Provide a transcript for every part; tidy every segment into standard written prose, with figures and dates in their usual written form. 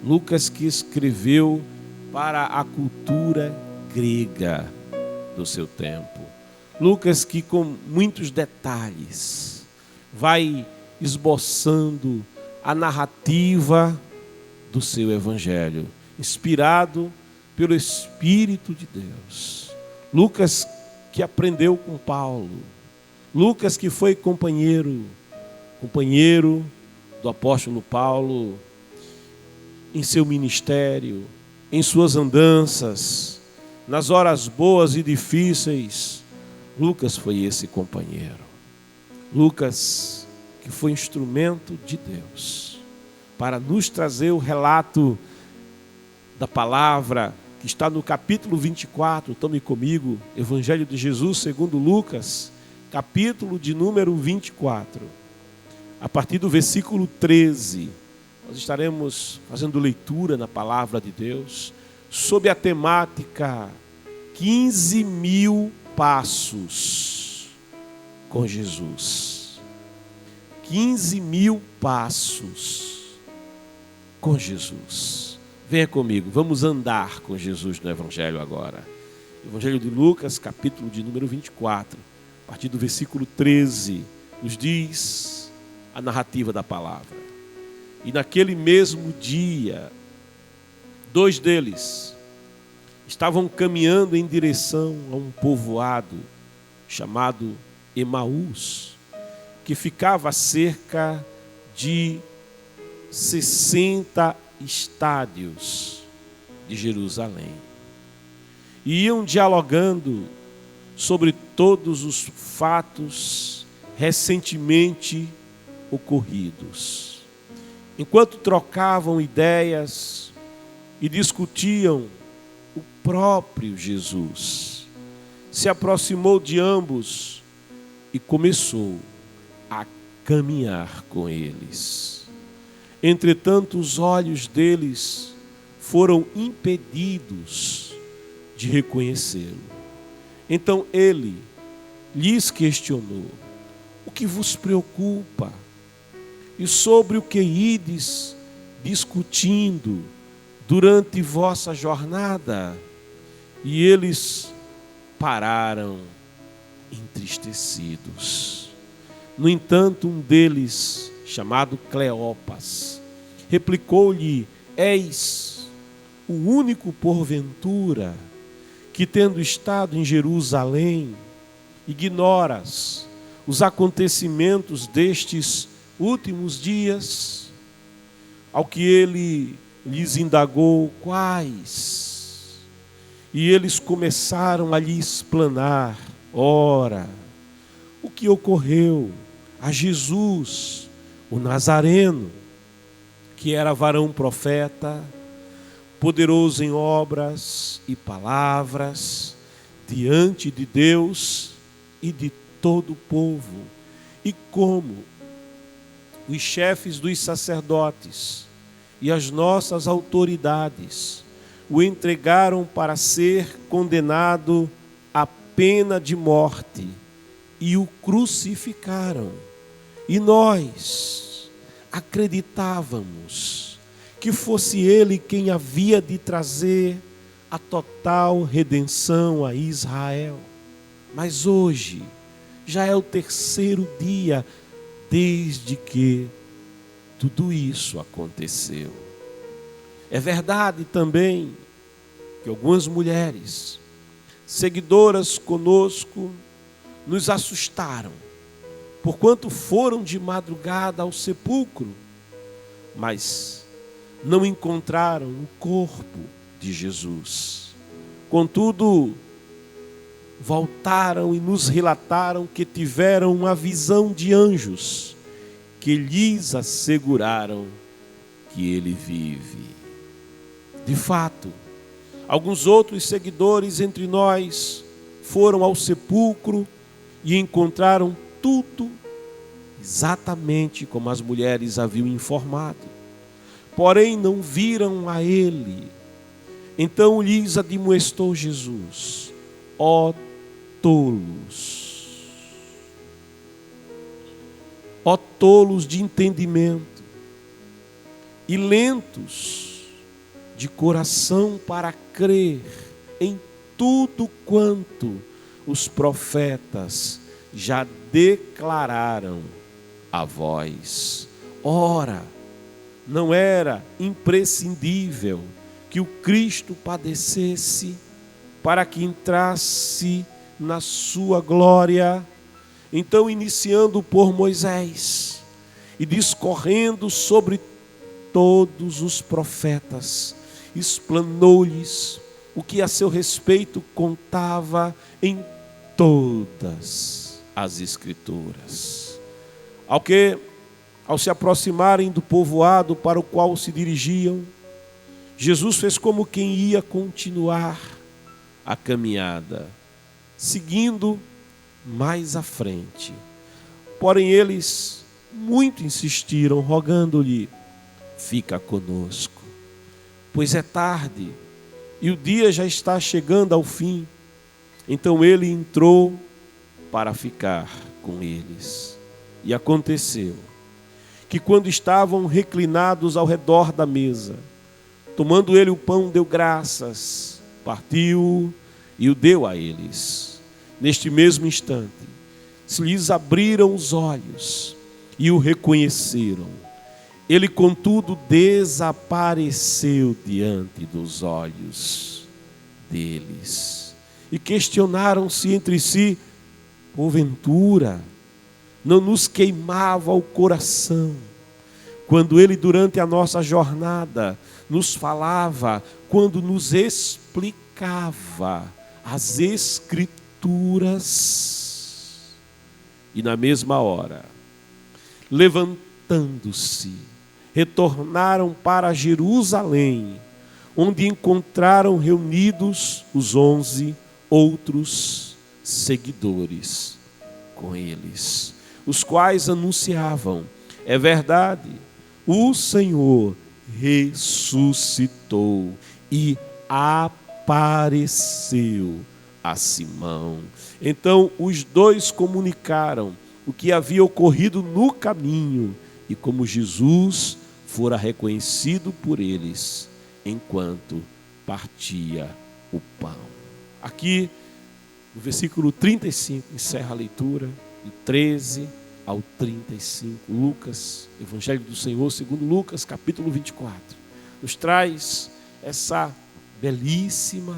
Lucas que escreveu para a cultura grega do seu tempo. Lucas que com muitos detalhes vai esboçando a narrativa do seu evangelho, inspirado pelo Espírito de Deus. Lucas que aprendeu com Paulo. Lucas que foi companheiro do apóstolo Paulo em seu ministério, em suas andanças, nas horas boas e difíceis. Lucas foi esse companheiro. Lucas que foi instrumento de Deus para nos trazer o relato da palavra que está no capítulo 24, tome comigo, Evangelho de Jesus segundo Lucas, capítulo de número 24, a partir do versículo 13, nós estaremos fazendo leitura na palavra de Deus, sob a temática 15.000 passos com Jesus. 15.000 passos com Jesus. Venha comigo, vamos andar com Jesus no Evangelho agora. Evangelho de Lucas, capítulo de número 24, a partir do versículo 13, nos diz a narrativa da palavra. E naquele mesmo dia, 2 deles estavam caminhando em direção a um povoado chamado Emaús, que ficava a cerca de 60 estádios de Jerusalém. E iam dialogando sobre todos os fatos recentemente ocorridos. Enquanto trocavam ideias e discutiam, o próprio Jesus se aproximou de ambos e começou a caminhar com eles. Entretanto, os olhos deles foram impedidos de reconhecê-lo. Então ele lhes questionou: o que vos preocupa? E sobre o que ides discutindo durante vossa jornada? E eles pararam entristecidos. No entanto, um deles, chamado Cleopas, replicou-lhe: és o único porventura que, tendo estado em Jerusalém, ignoras os acontecimentos destes últimos dias? Ao que ele lhes indagou quais, e eles começaram a lhe explanar: ora, o que ocorreu a Jesus, o Nazareno, que era varão profeta, poderoso em obras e palavras diante de Deus e de todo o povo, e como os chefes dos sacerdotes e as nossas autoridades o entregaram para ser condenado à pena de morte e o crucificaram. E nós acreditávamos que fosse ele quem havia de trazer a total redenção a Israel. Mas hoje já é o 3º dia desde que tudo isso aconteceu. É verdade também que algumas mulheres, seguidoras conosco, nos assustaram, porquanto foram de madrugada ao sepulcro, mas não encontraram o corpo de Jesus. Contudo, voltaram e nos relataram que tiveram uma visão de anjos que lhes asseguraram que ele vive. De fato, alguns outros seguidores entre nós foram ao sepulcro e encontraram tudo exatamente como as mulheres haviam informado. Porém, não viram a ele. Então lhes admoestou Jesus: ó tolos, ó tolos de entendimento e lentos de coração para crer em tudo quanto os profetas já declararam a vós. Ora, não era imprescindível que o Cristo padecesse para que entrasse na sua glória? Então, iniciando por Moisés e discorrendo sobre todos os profetas, explanou-lhes o que a seu respeito contava em todas as Escrituras. Ao se aproximarem do povoado para o qual se dirigiam, Jesus fez como quem ia continuar a caminhada, seguindo mais à frente. Porém, eles muito insistiram, rogando-lhe: fica conosco, pois é tarde e o dia já está chegando ao fim. Então ele entrou para ficar com eles. E aconteceu que, quando estavam reclinados ao redor da mesa, tomando ele o pão, deu graças, partiu e o deu a eles. Neste mesmo instante, se lhes abriram os olhos e o reconheceram. Ele, contudo, desapareceu diante dos olhos deles. E questionaram-se entre si: porventura, não nos queimava o coração quando ele, durante a nossa jornada, nos falava, quando nos explicava as Escrituras? E na mesma hora, levantando-se, retornaram para Jerusalém, onde encontraram reunidos os 11 outros seguidores com eles, os quais anunciavam: é verdade, o Senhor ressuscitou e apareceu a Simão. Então os dois comunicaram o que havia ocorrido no caminho e como Jesus fora reconhecido por eles enquanto partia o pão. Aqui, no versículo 35, encerra a leitura, do 13 ao 35. Lucas, Evangelho do Senhor segundo Lucas, capítulo 24, nos traz essa belíssima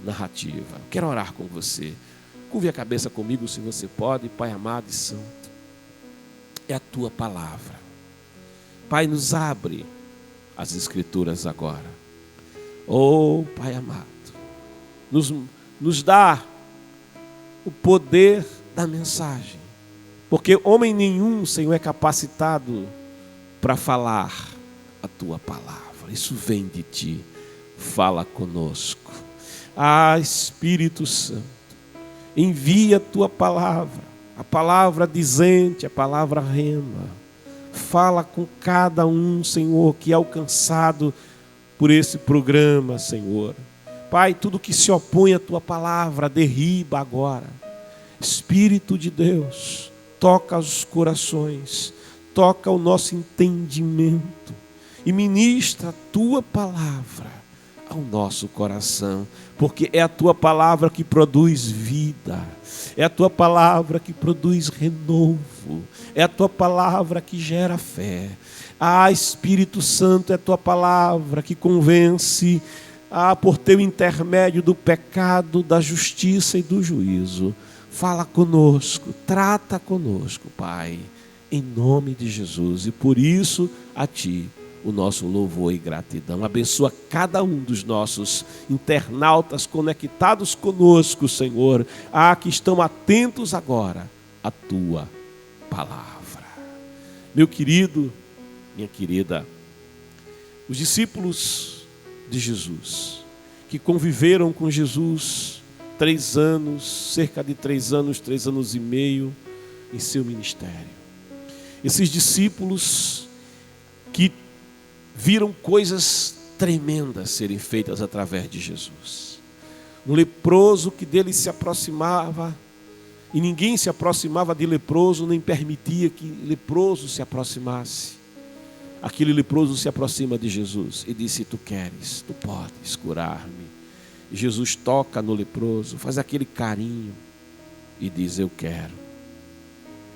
narrativa. Quero orar com você. Curve a cabeça comigo, se você pode. Pai amado e santo, é a tua palavra. Pai, nos abre as Escrituras agora. Oh, Pai amado, nos dá o poder da mensagem, porque homem nenhum, Senhor, é capacitado para falar a tua palavra. Isso vem de ti. Fala conosco. Ah, Espírito Santo, envia a tua palavra, a palavra dizente, a palavra rema. Fala com cada um, Senhor, que é alcançado por esse programa, Senhor. Pai, tudo que se opõe à tua palavra, derriba agora. Espírito de Deus, toca os corações, toca o nosso entendimento e ministra a tua palavra ao nosso coração, porque é a tua palavra que produz vida, é a tua palavra que produz renovo, é a tua palavra que gera fé. Ah, Espírito Santo, é a tua palavra que convence, por teu intermédio, do pecado, da justiça e do juízo. Fala conosco, trata conosco, Pai, em nome de Jesus. E por isso, a ti o nosso louvor e gratidão. Abençoa cada um dos nossos internautas conectados conosco, Senhor, que estão atentos agora à tua palavra. Meu querido, minha querida, os discípulos de Jesus, que conviveram com Jesus 3 anos, cerca de 3 anos, 3 anos e meio em seu ministério. Esses discípulos que viram coisas tremendas serem feitas através de Jesus. Um leproso que dele se aproximava, e ninguém se aproximava de leproso, nem permitia que leproso se aproximasse. Aquele leproso se aproxima de Jesus e diz: se tu queres, tu podes curar-me. E Jesus toca no leproso, faz aquele carinho e diz: eu quero.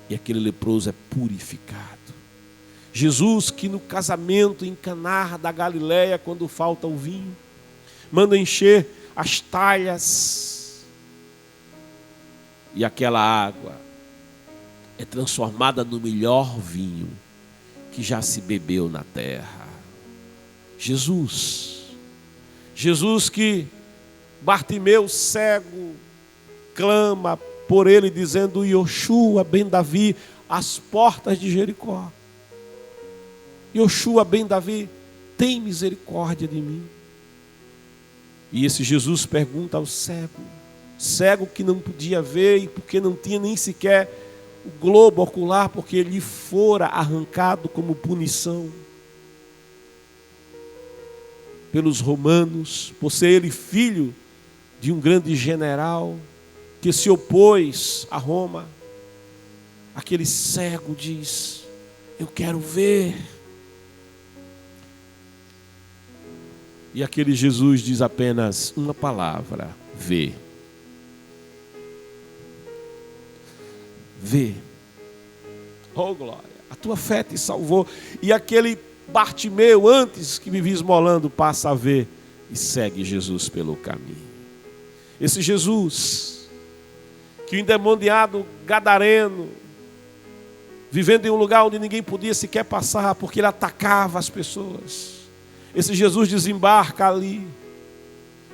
E aquele leproso é purificado. Jesus, que no casamento em Caná da Galileia, quando falta o vinho, manda encher as talhas, e aquela água é transformada no melhor vinho que já se bebeu na terra. Jesus que Bartimeu cego clama por ele dizendo: Yoshua ben Davi, às portas de Jericó. Yoshua ben Davi, tem misericórdia de mim. E esse Jesus pergunta ao cego que não podia ver, e porque não tinha nem sequer o globo ocular, porque ele fora arrancado como punição pelos romanos, por ser ele filho de um grande general que se opôs a Roma. Aquele cego diz: eu quero ver. E aquele Jesus diz apenas uma palavra: vê. Vê. Oh glória, a tua fé te salvou. E aquele Bartimeu, antes que vivia esmolando, passa a ver e segue Jesus pelo caminho. Esse Jesus, que o endemoniado gadareno, vivendo em um lugar onde ninguém podia sequer passar, porque ele atacava as pessoas. Esse Jesus desembarca ali,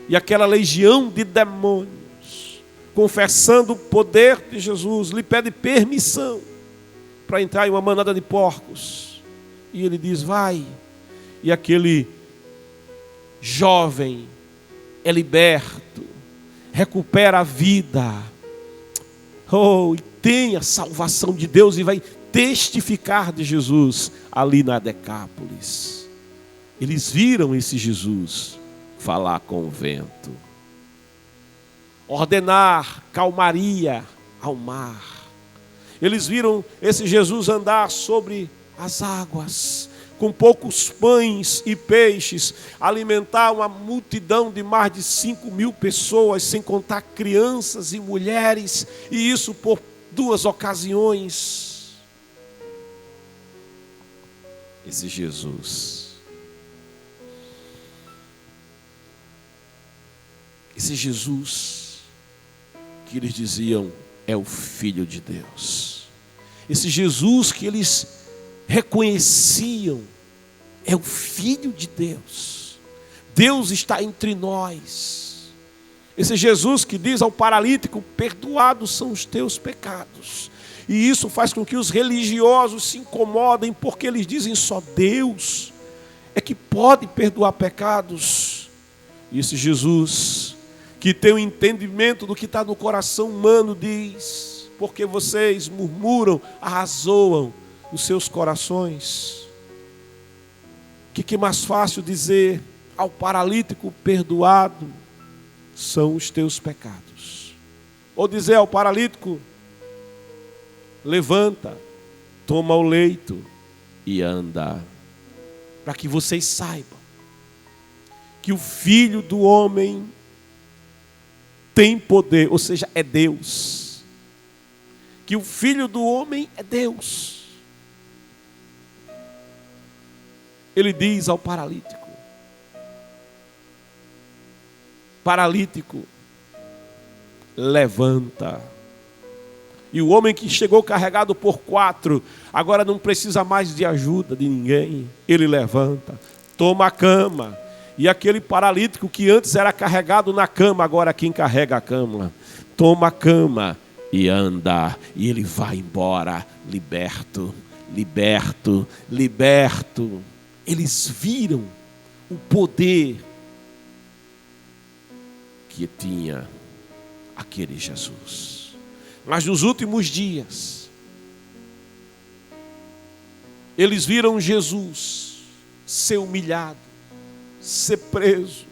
e aquela legião de demônios, confessando o poder de Jesus, lhe pede permissão para entrar em uma manada de porcos. E ele diz: vai. E aquele jovem é liberto, recupera a vida, e tem a salvação de Deus, e vai testificar de Jesus ali na Decápolis. Eles viram esse Jesus falar com o vento, ordenar calmaria ao mar. Eles viram esse Jesus andar sobre as águas, com poucos pães e peixes, alimentar uma multidão de mais de 5.000 pessoas, sem contar crianças e mulheres, e isso por 2 ocasiões. Esse Jesus que eles diziam é o Filho de Deus. Esse Jesus que eles reconheciam é o Filho de Deus. Deus está entre nós. Esse Jesus que diz ao paralítico: perdoados são os teus pecados. E isso faz com que os religiosos se incomodem, porque eles dizem: só Deus é que pode perdoar pecados. E esse Jesus que tem o entendimento do que está no coração humano diz: porque vocês murmuram, arrazoam os seus corações. Que é mais fácil dizer ao paralítico: perdoado são os teus pecados, ou dizer ao paralítico: levanta, toma o leito e anda. Para que vocês saibam que o Filho do Homem tem poder, ou seja, é Deus. Que o Filho do Homem é Deus. Ele diz ao paralítico: paralítico, levanta. E o homem que chegou carregado por 4, agora não precisa mais de ajuda de ninguém. Ele levanta, toma a cama. E aquele paralítico que antes era carregado na cama, agora quem carrega a cama, toma a cama e anda. E ele vai embora, liberto, liberto, liberto. Eles viram o poder que tinha aquele Jesus. Mas nos últimos dias, eles viram Jesus ser humilhado, ser preso.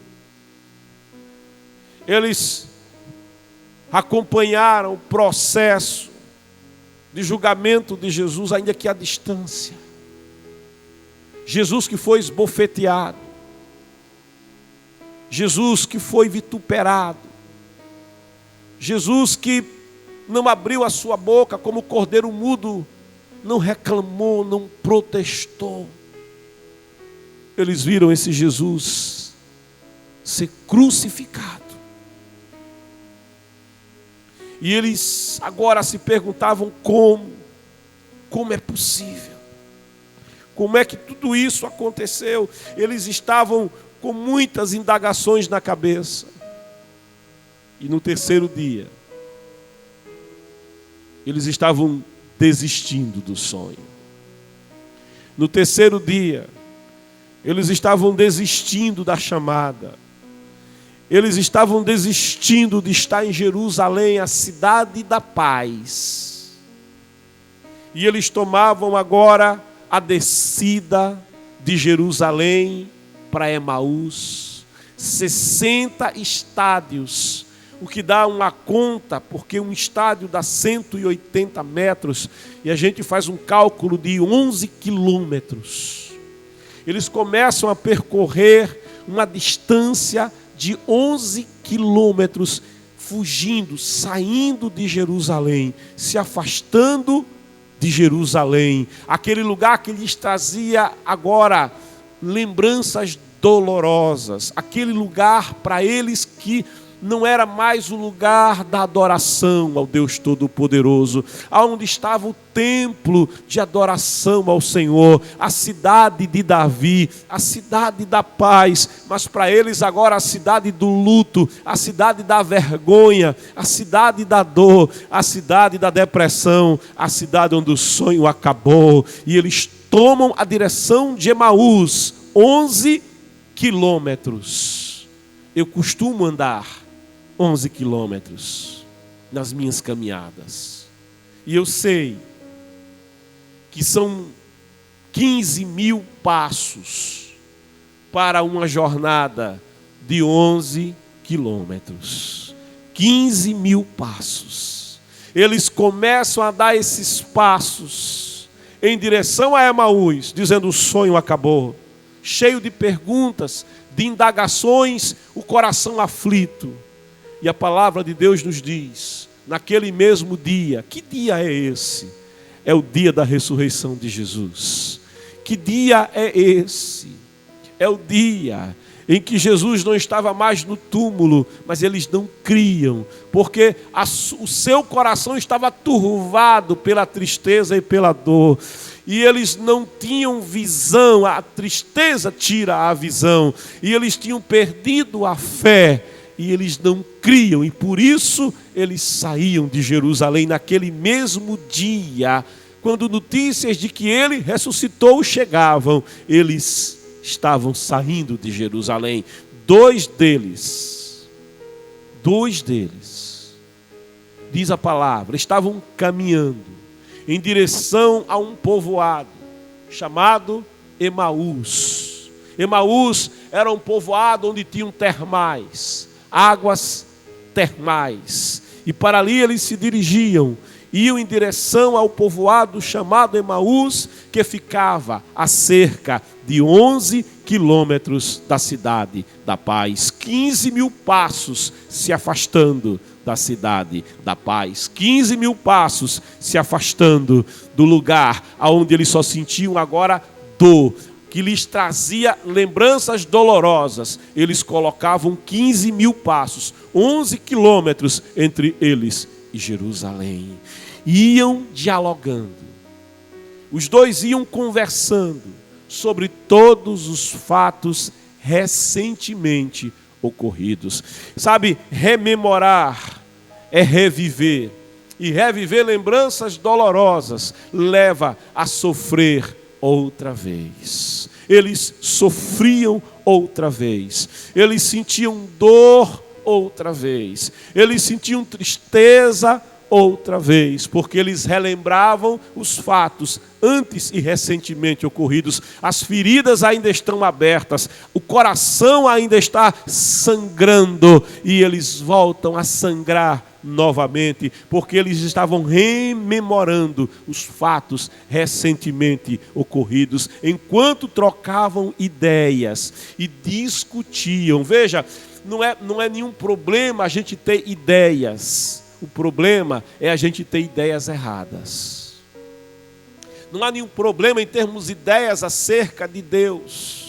Eles acompanharam o processo de julgamento de Jesus, ainda que à distância. Jesus que foi esbofeteado, Jesus que foi vituperado, Jesus que não abriu a sua boca como cordeiro mudo, não reclamou, não protestou. Eles viram esse Jesus ser crucificado. E eles agora se perguntavam como é possível? Como é que tudo isso aconteceu? Eles estavam com muitas indagações na cabeça. E no terceiro dia, eles estavam desistindo do sonho. No terceiro dia, eles estavam desistindo da chamada. Eles estavam desistindo de estar em Jerusalém, a cidade da paz. E eles tomavam agora a descida de Jerusalém para Emaús. 60 estádios, o que dá uma conta, porque um estádio dá 180 metros, e a gente faz um cálculo de 11 quilômetros. Eles começam a percorrer uma distância de 11 quilômetros, fugindo, saindo de Jerusalém, se afastando de Jerusalém, aquele lugar que lhes trazia agora lembranças dolorosas, aquele lugar para eles que não era mais o lugar da adoração ao Deus Todo-Poderoso, aonde estava o templo de adoração ao Senhor, a cidade de Davi, a cidade da paz, mas para eles agora a cidade do luto, a cidade da vergonha, a cidade da dor, a cidade da depressão, a cidade onde o sonho acabou. E eles tomam a direção de Emaús, 11 quilômetros. Eu costumo andar 11 quilômetros nas minhas caminhadas. E eu sei que são 15 mil passos para uma jornada de 11 quilômetros. 15 mil passos. Eles começam a dar esses passos em direção a Emaús, dizendo: o sonho acabou. Cheio de perguntas, de indagações, o coração aflito. E a palavra de Deus nos diz, naquele mesmo dia, que dia é esse? É o dia da ressurreição de Jesus. Que dia é esse? É o dia em que Jesus não estava mais no túmulo, mas eles não criam, porque o seu coração estava turvado pela tristeza e pela dor. E eles não tinham visão, a tristeza tira a visão, e eles tinham perdido a fé, e eles não criam, e por isso eles saíam de Jerusalém naquele mesmo dia, quando notícias de que ele ressuscitou chegavam, eles estavam saindo de Jerusalém. Dois deles, diz a palavra, estavam caminhando em direção a um povoado chamado Emaús. Emaús era um povoado onde tinham termais, águas termais. E para ali eles se dirigiam, iam em direção ao povoado chamado Emaús, que ficava a cerca de 11 quilômetros da cidade da paz. 15 mil passos se afastando da cidade da paz. 15 mil passos se afastando do lugar onde eles só sentiam agora dor, que lhes trazia lembranças dolorosas. Eles colocavam 15 mil passos, 11 quilômetros entre eles e Jerusalém. Iam dialogando. Os dois iam conversando sobre todos os fatos recentemente ocorridos. Sabe, rememorar é reviver. E reviver lembranças dolorosas leva a sofrer outra vez. Eles sofriam outra vez. Eles sentiam dor outra vez. Eles sentiam tristeza outra vez, porque eles relembravam os fatos antes e recentemente ocorridos. As feridas ainda estão abertas, o coração ainda está sangrando, e eles voltam a sangrar novamente, porque eles estavam rememorando os fatos recentemente ocorridos, enquanto trocavam ideias e discutiam. Veja, não é nenhum problema a gente ter ideias, o problema é a gente ter ideias erradas. Não há nenhum problema em termos ideias acerca de Deus,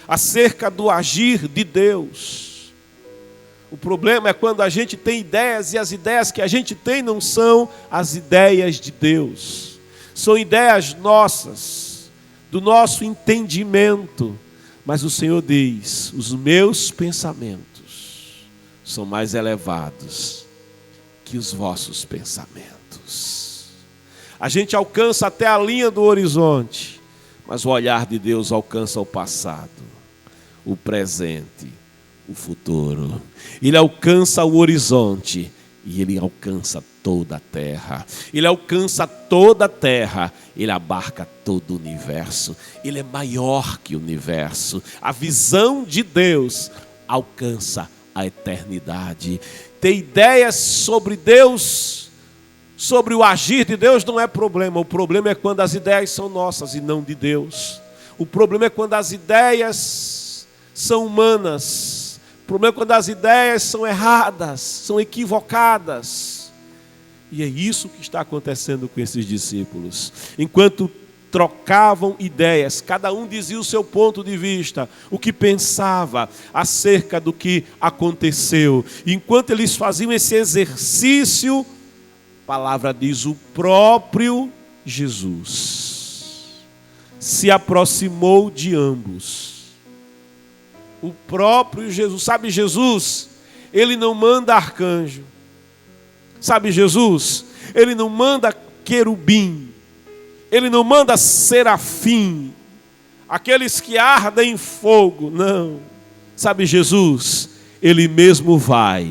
acerca do agir de Deus. O problema é quando a gente tem ideias e as ideias que a gente tem não são as ideias de Deus. São ideias nossas, do nosso entendimento. Mas o Senhor diz: os meus pensamentos são mais elevados que os vossos pensamentos. A gente alcança até a linha do horizonte, mas o olhar de Deus alcança o passado, o presente, o futuro. Ele alcança o horizonte e ele alcança toda a terra. Ele alcança toda a terra, ele abarca todo o universo. Ele é maior que o universo. A visão de Deus alcança a eternidade. Ter ideias sobre Deus, sobre o agir de Deus não é problema. O problema é quando as ideias são nossas e não de Deus. O problema é quando as ideias são humanas. O problema é quando as ideias são erradas, são equivocadas. E é isso que está acontecendo com esses discípulos. Enquanto trocavam ideias, cada um dizia o seu ponto de vista, o que pensava acerca do que aconteceu. E enquanto eles faziam esse exercício, a palavra diz: o próprio Jesus se aproximou de ambos. O próprio Jesus. Sabe, Jesus, ele não manda arcanjo. Sabe, Jesus, ele não manda querubim. Ele não manda serafim, aqueles que ardem em fogo. Não. Sabe, Jesus, ele mesmo vai.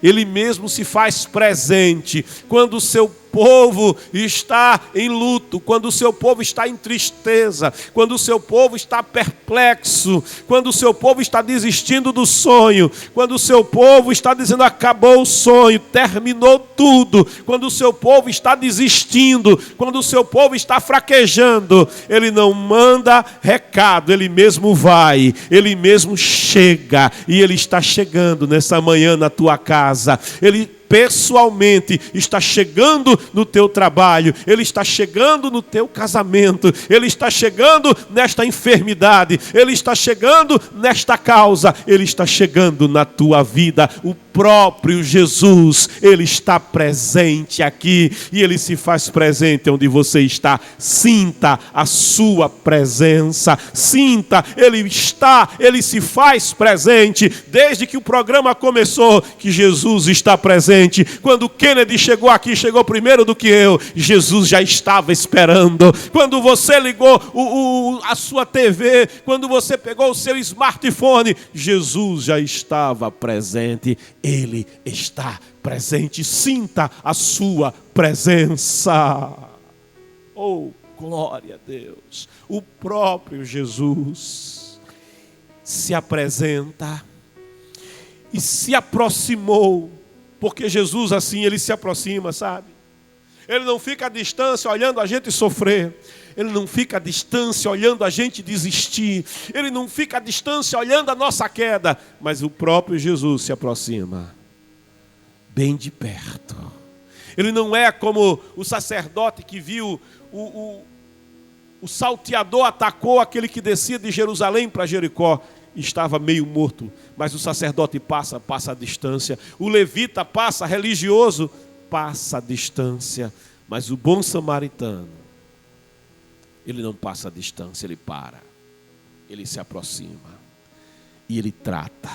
Ele mesmo se faz presente quando o seu povo está em luto, quando o seu povo está em tristeza, quando o seu povo está perplexo, quando o seu povo está desistindo do sonho, quando o seu povo está dizendo: acabou o sonho, terminou tudo, quando o seu povo está desistindo, quando o seu povo está fraquejando, ele não manda recado, ele mesmo vai, ele mesmo chega, e ele está chegando nessa manhã na tua casa. Ele pessoalmente está chegando no teu trabalho, ele está chegando no teu casamento, ele está chegando nesta enfermidade, ele está chegando nesta causa, ele está chegando na tua vida. O próprio Jesus, ele está presente aqui, e ele se faz presente onde você está. Sinta a sua presença, sinta, ele se faz presente. Desde que o programa começou, que Jesus está presente. Quando Kennedy chegou aqui, chegou primeiro do que eu, Jesus já estava esperando. Quando você ligou a sua TV, quando você pegou o seu smartphone, Jesus já estava presente. Ele está presente. Sinta a sua presença. Oh, glória a Deus. O próprio Jesus se apresenta e se aproximou. Porque Jesus assim, ele se aproxima, sabe? Ele não fica à distância olhando a gente sofrer. Ele não fica à distância olhando a gente desistir. Ele não fica à distância olhando a nossa queda. Mas o próprio Jesus se aproxima, bem de perto. Ele não é como o sacerdote que viu o salteador atacou aquele que descia de Jerusalém para Jericó. Estava meio morto, mas o sacerdote passa a distância. O levita passa, religioso, passa a distância. Mas o bom samaritano, ele não passa a distância, ele para. Ele se aproxima e ele trata.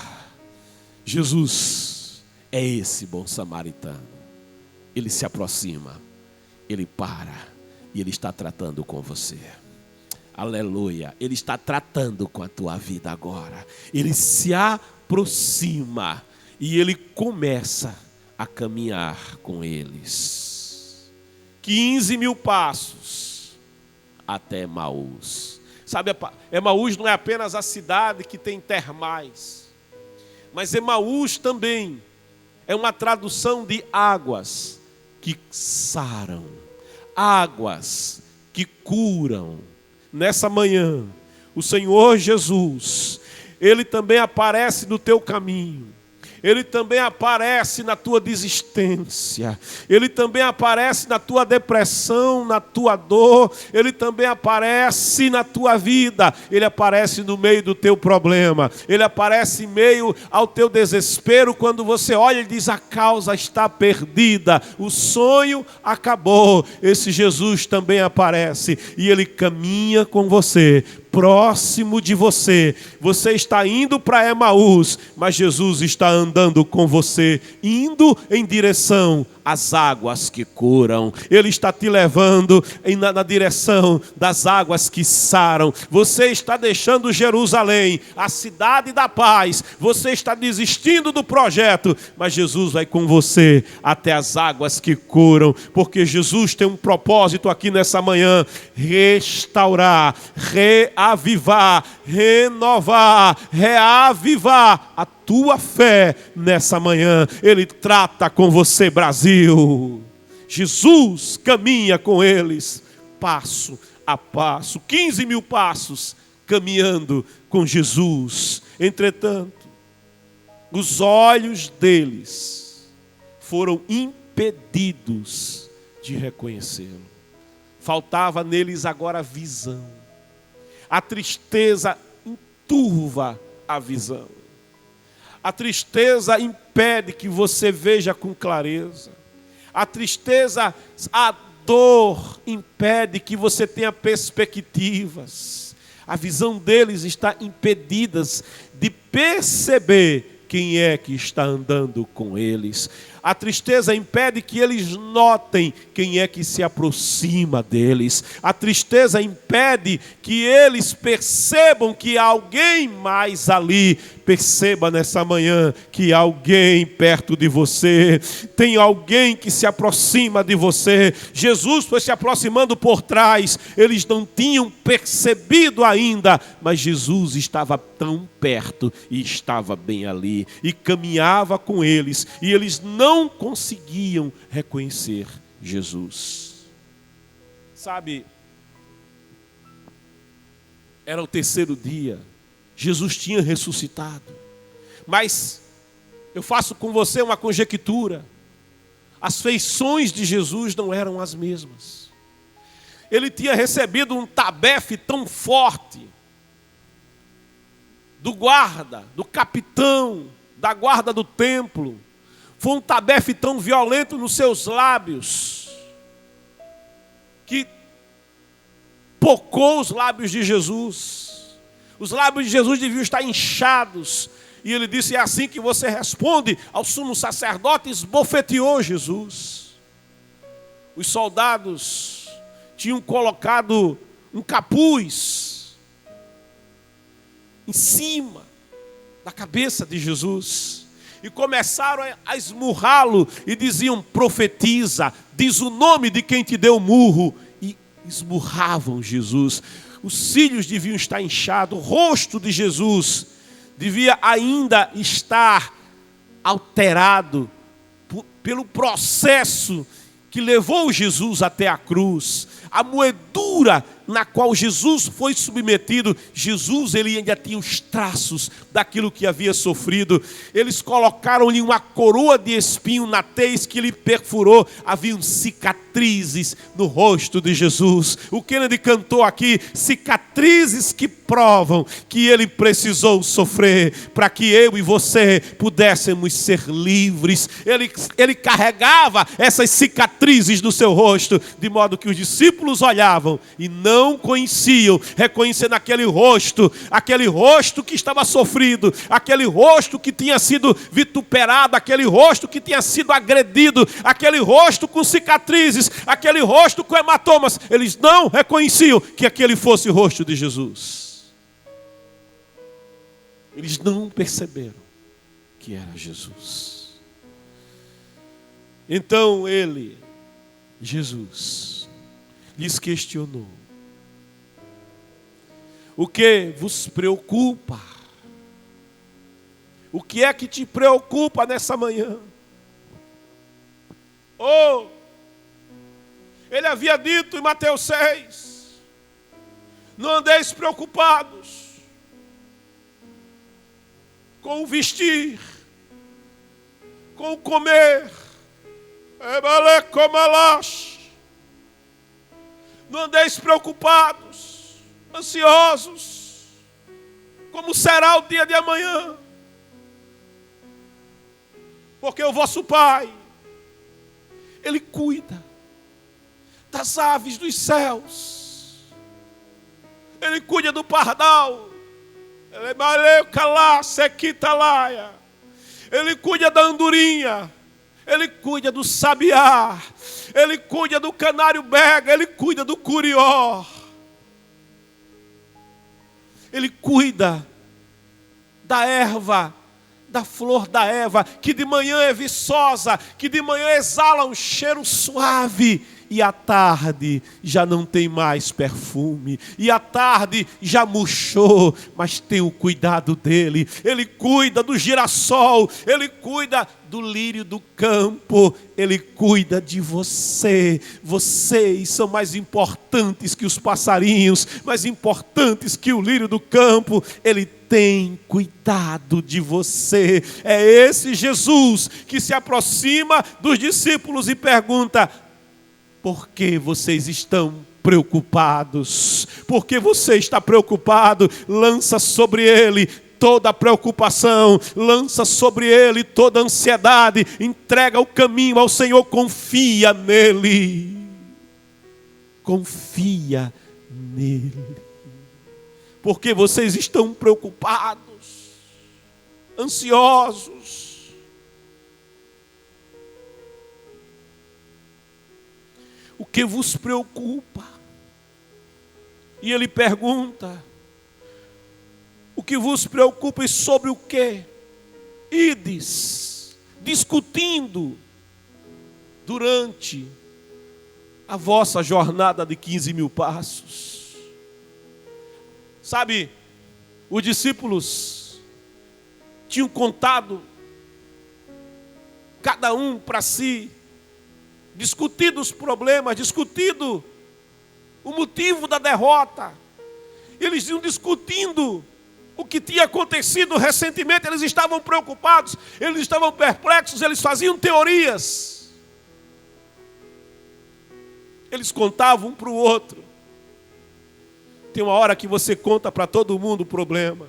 Jesus é esse bom samaritano. Ele se aproxima, ele para e ele está tratando com você. Aleluia, ele está tratando com a tua vida agora. Ele se aproxima e ele começa a caminhar com eles. 15.000 passos até Emaús. Sabe, Emaús não é apenas a cidade que tem termais, mas Emaús também é uma tradução de águas que saram, águas que curam. Nessa manhã, o Senhor Jesus, Ele também aparece no teu caminho. Ele também aparece na tua desistência. Ele também aparece na tua depressão, na tua dor. Ele também aparece na tua vida. Ele aparece no meio do teu problema. Ele aparece em meio ao teu desespero. Quando você olha e diz: a causa está perdida, o sonho acabou. Esse Jesus também aparece e Ele caminha com você, próximo de você. Você está indo para Emaús, mas Jesus está andando com você, indo em direção às águas que curam. Ele está te levando na direção das águas que saram. Você está deixando Jerusalém, a cidade da paz. Você está desistindo do projeto, mas Jesus vai com você até as águas que curam, porque Jesus tem um propósito aqui nessa manhã: restaurar, reavivar, renovar, reavivar a tua fé nessa manhã. Ele trata com você, Brasil. Jesus caminha com eles, passo a passo, 15 mil passos caminhando com Jesus. Entretanto, os olhos deles foram impedidos de reconhecê-lo. Faltava neles agora visão. A tristeza enturva a visão. A tristeza impede que você veja com clareza. A tristeza, a dor impede que você tenha perspectivas. A visão deles está impedida de perceber quem é que está andando com eles. A tristeza impede que eles notem quem é que se aproxima deles. A tristeza impede que eles percebam que há alguém mais ali. Perceba nessa manhã que há alguém perto de você. Tem alguém que se aproxima de você. Jesus foi se aproximando por trás. Eles não tinham percebido ainda, mas Jesus estava tão perto e estava bem ali. E caminhava com eles. E eles não conseguiam reconhecer Jesus. Sabe, era o terceiro dia. Jesus tinha ressuscitado. Mas eu faço com você uma conjectura. As feições de Jesus não eram as mesmas. Ele tinha recebido um tabefe tão forte do guarda, do capitão, da guarda do templo. Foi um tabefe tão violento nos seus lábios que pocou os lábios de Jesus. Os lábios de Jesus deviam estar inchados. E ele disse: é assim que você responde ao sumo sacerdote? Esbofeteou Jesus. Os soldados tinham colocado um capuz em cima da cabeça de Jesus. E começaram a esmurrá-lo e diziam: profetiza, diz o nome de quem te deu o murro. E esmurravam Jesus. Os cílios deviam estar inchados, o rosto de Jesus devia ainda estar alterado pelo processo que levou Jesus até a cruz. A moedura na qual Jesus foi submetido, Jesus ele ainda tinha os traços daquilo que havia sofrido. Eles colocaram-lhe uma coroa de espinho na tez que lhe perfurou. Haviam cicatrizes no rosto de Jesus. O Kennedy cantou aqui: cicatrizes que provam que ele precisou sofrer para que eu e você pudéssemos ser livres. Ele carregava essas cicatrizes no seu rosto, de modo que os discípulos olhavam e não conheciam, reconhecendo aquele rosto que estava sofrido, aquele rosto que tinha sido vituperado, aquele rosto que tinha sido agredido, aquele rosto com cicatrizes, aquele rosto com hematomas. Eles não reconheciam que aquele fosse o rosto de Jesus. Eles não perceberam que era Jesus. Então Jesus, lhes questionou: o que vos preocupa? O que é que te preocupa nessa manhã? Oh! Ele havia dito em Mateus 6, não andeis preocupados com o vestir, com o comer, não andeis preocupados, ansiosos, como será o dia de amanhã, porque o vosso Pai, Ele cuida das aves dos céus, Ele cuida do pardal, Ele cuida da andorinha, Ele cuida do sabiá, Ele cuida do canário bega, Ele cuida do curió, Ele cuida da erva, da flor da erva, que de manhã é viçosa, que de manhã exala um cheiro suave, e à tarde já não tem mais perfume, e à tarde já murchou, mas tem o cuidado dele. Ele cuida do girassol, Ele cuida do lírio do campo, Ele cuida de você. Vocês são mais importantes que os passarinhos, mais importantes que o lírio do campo. Ele tem cuidado de você. É esse Jesus que se aproxima dos discípulos e pergunta: por que vocês estão preocupados? Por que você está preocupado? Lança sobre Ele toda a preocupação, lança sobre Ele toda a ansiedade, entrega o caminho ao Senhor, confia nele. Confia nele. Por que vocês estão preocupados, ansiosos? O que vos preocupa? E ele pergunta: o que vos preocupa e sobre o que ides discutindo durante a vossa jornada de 15.000 passos? Sabe, os discípulos tinham contado, cada um para si, discutido os problemas, discutido o motivo da derrota. Eles iam discutindo o que tinha acontecido recentemente. Eles estavam preocupados, eles estavam perplexos, eles faziam teorias. Eles contavam um para o outro. Tem uma hora que você conta para todo mundo o problema.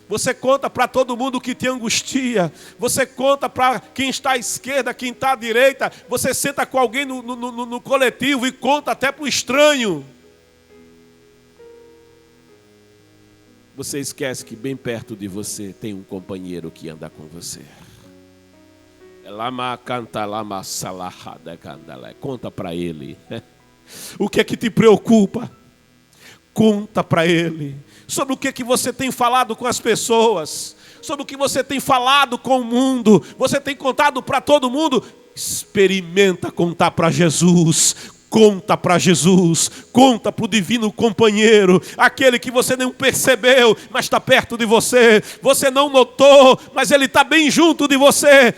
Você conta para todo mundo o que te angustia. Você conta para quem está à esquerda, quem está à direita. Você senta com alguém no coletivo e conta até para o estranho. Você esquece que bem perto de você tem um companheiro que anda com você. Conta para ele. O que é que te preocupa? Conta para ele. Sobre o que você tem falado com as pessoas, sobre o que você tem falado com o mundo, você tem contado para todo mundo. Experimenta contar para Jesus. Conta para Jesus, conta para o divino companheiro, aquele que você não percebeu, mas está perto de você. Você não notou, mas ele está bem junto de você.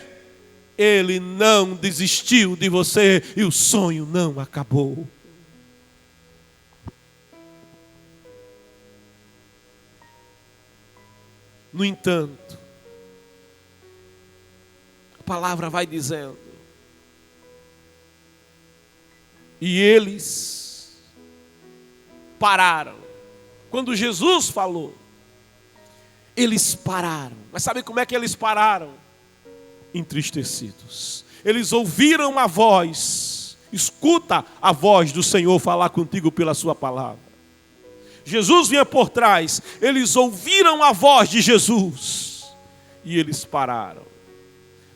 Ele não desistiu de você e o sonho não acabou. No entanto, a palavra vai dizendo: e eles pararam. Quando Jesus falou, eles pararam. Mas sabe como é que eles pararam? Entristecidos. Eles ouviram a voz. Escuta a voz do Senhor falar contigo pela sua palavra. Jesus vinha por trás, eles ouviram a voz de Jesus e eles pararam.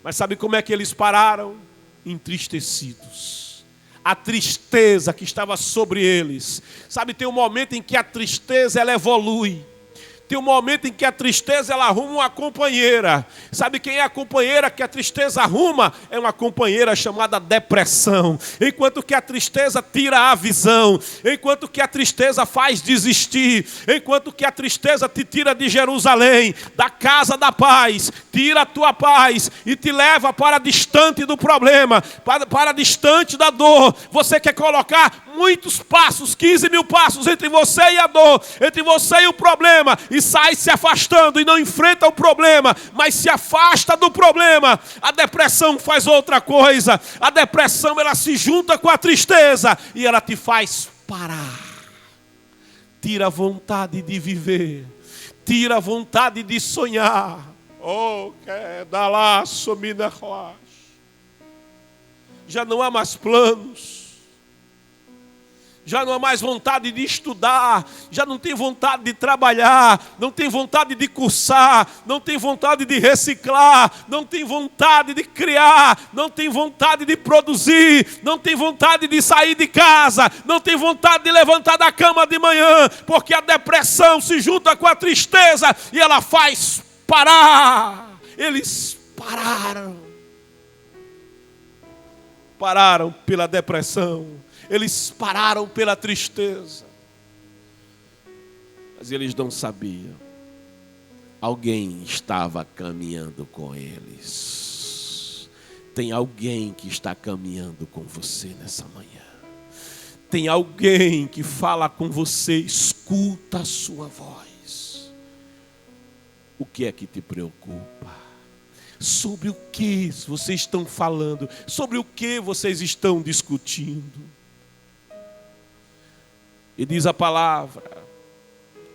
Mas sabe como é que eles pararam? Entristecidos. A tristeza que estava sobre eles. Sabe, tem um momento em que a tristeza ela evolui. Tem um momento em que a tristeza ela arruma uma companheira. Sabe quem é a companheira que a tristeza arruma? É uma companheira chamada depressão. Enquanto que a tristeza tira a visão, enquanto que a tristeza faz desistir, enquanto que a tristeza te tira de Jerusalém, da casa da paz, tira a tua paz e te leva para distante do problema, para distante da dor. Você quer colocar muitos passos, 15 mil passos entre você e a dor, entre você e o problema, e sai se afastando e não enfrenta o problema, mas se afasta do problema. A depressão faz outra coisa. A depressão ela se junta com a tristeza e ela te faz parar. Tira a vontade de viver, tira a vontade de sonhar. Oh, que dá lá, somina rocha. Já não há mais planos. Já não há mais vontade de estudar, já não tem vontade de trabalhar, não tem vontade de cursar, não tem vontade de reciclar, não tem vontade de criar, não tem vontade de produzir, não tem vontade de sair de casa, não tem vontade de levantar da cama de manhã, porque a depressão se junta com a tristeza e ela faz parar. Eles pararam pela depressão. Eles pararam pela tristeza. Mas eles não sabiam. Alguém estava caminhando com eles. Tem alguém que está caminhando com você nessa manhã. Tem alguém que fala com você, escuta a sua voz. O que é que te preocupa? Sobre o que vocês estão falando? Sobre o que vocês estão discutindo? E diz a palavra: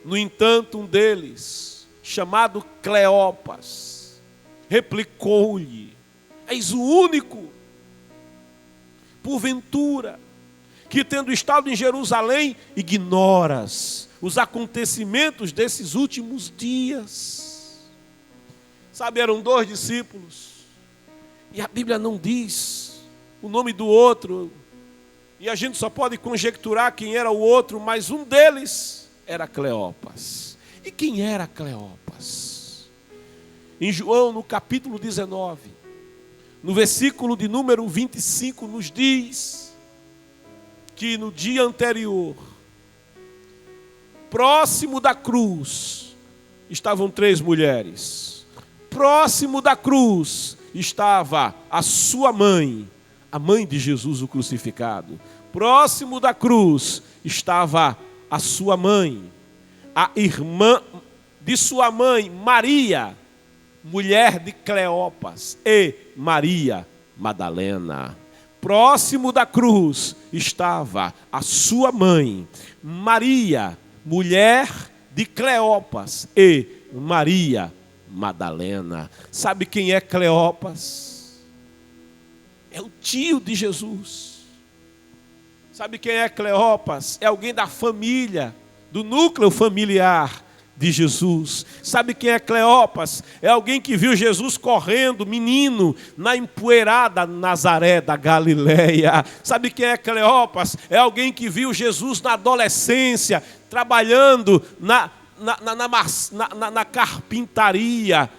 no entanto, um deles, chamado Cleopas, replicou-lhe: és o único, porventura, que tendo estado em Jerusalém, ignoras os acontecimentos desses últimos dias. Sabe, eram 2 discípulos, e a Bíblia não diz o nome do outro, e a gente só pode conjecturar quem era o outro, mas um deles era Cleopas. E quem era Cleopas? Em João, no capítulo 19, no versículo de número 25, nos diz que no dia anterior, próximo da cruz, estavam 3 mulheres. Próximo da cruz estava a sua mãe, a mãe de Jesus, o crucificado. Próximo da cruz estava a sua mãe, a irmã de sua mãe, Maria, mulher de Cleopas, e Maria Madalena. Próximo da cruz estava a sua mãe, Maria, mulher de Cleopas, e Maria Madalena. Sabe quem é Cleopas? É o tio de Jesus. Sabe quem é Cleopas? É alguém da família, do núcleo familiar de Jesus. Sabe quem é Cleopas? É alguém que viu Jesus correndo, menino, na empoeirada Nazaré da Galileia. Sabe quem é Cleopas? É alguém que viu Jesus na adolescência, trabalhando na carpintaria.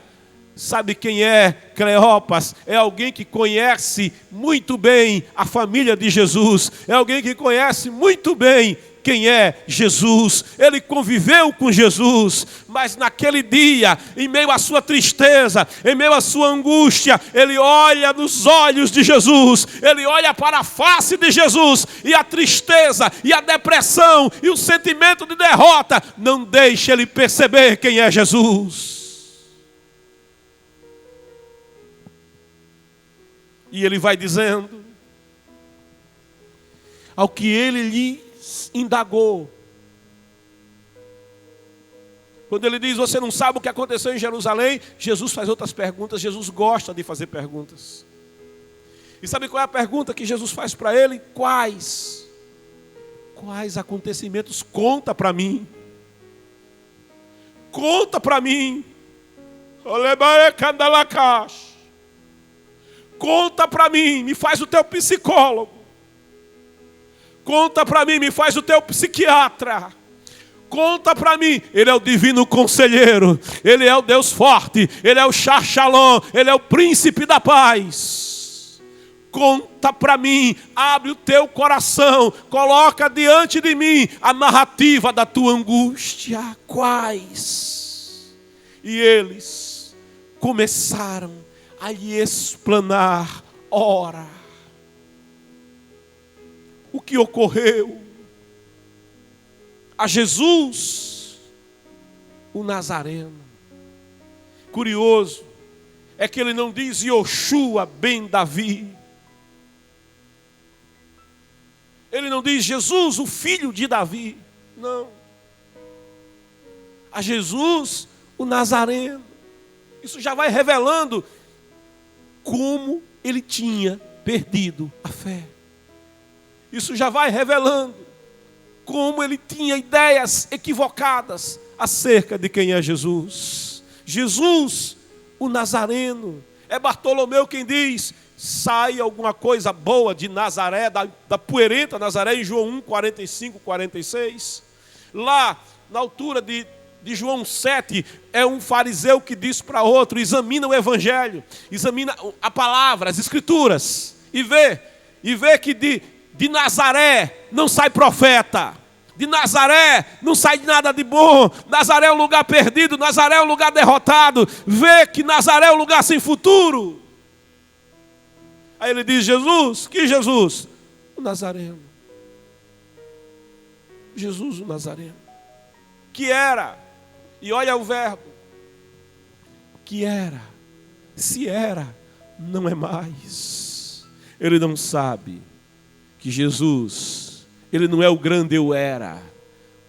Sabe quem é Cleopas? É alguém que conhece muito bem a família de Jesus. É alguém que conhece muito bem quem é Jesus. Ele conviveu com Jesus, mas naquele dia, em meio à sua tristeza, em meio à sua angústia, ele olha nos olhos de Jesus, ele olha para a face de Jesus, e a tristeza, e a depressão, e o sentimento de derrota não deixa ele perceber quem é Jesus. E ele vai dizendo, ao que ele lhes indagou. Quando ele diz, você não sabe o que aconteceu em Jerusalém, Jesus faz outras perguntas. Jesus gosta de fazer perguntas. E sabe qual é a pergunta que Jesus faz para ele? Quais acontecimentos? Conta para mim. Conta para mim. Conta para mim, me faz o teu psicólogo. Conta para mim, me faz o teu psiquiatra. Conta para mim. Ele é o divino conselheiro, Ele é o Deus forte, Ele é o Shalom, Ele é o príncipe da paz. Conta para mim, abre o teu coração, coloca diante de mim a narrativa da tua angústia. Quais? E eles começaram a lhe explanar. Ora, o que ocorreu a Jesus, o Nazareno. Curioso é que ele não diz Yoshua ben Davi. Ele não diz Jesus, o filho de Davi. Não. A Jesus, o Nazareno. Isso já vai revelando como ele tinha perdido a fé. Isso já vai revelando como ele tinha ideias equivocadas acerca de quem é Jesus. Jesus, o Nazareno. É Bartolomeu quem diz: sai alguma coisa boa de Nazaré, da poeirenta Nazaré, em João 1, 45, 46. Lá, na altura de João 7, é um fariseu que diz para outro: examina o Evangelho, examina a palavra, as Escrituras, e vê que de Nazaré não sai profeta. De Nazaré não sai nada de bom. Nazaré é um lugar perdido, Nazaré é um lugar derrotado. Vê que Nazaré é um lugar sem futuro. Aí ele diz: Jesus, que Jesus? O Nazareno. Jesus, o Nazareno. Que era, e olha o verbo, que era, se era, não é mais. Ele não sabe que Jesus, ele não é o grande eu era,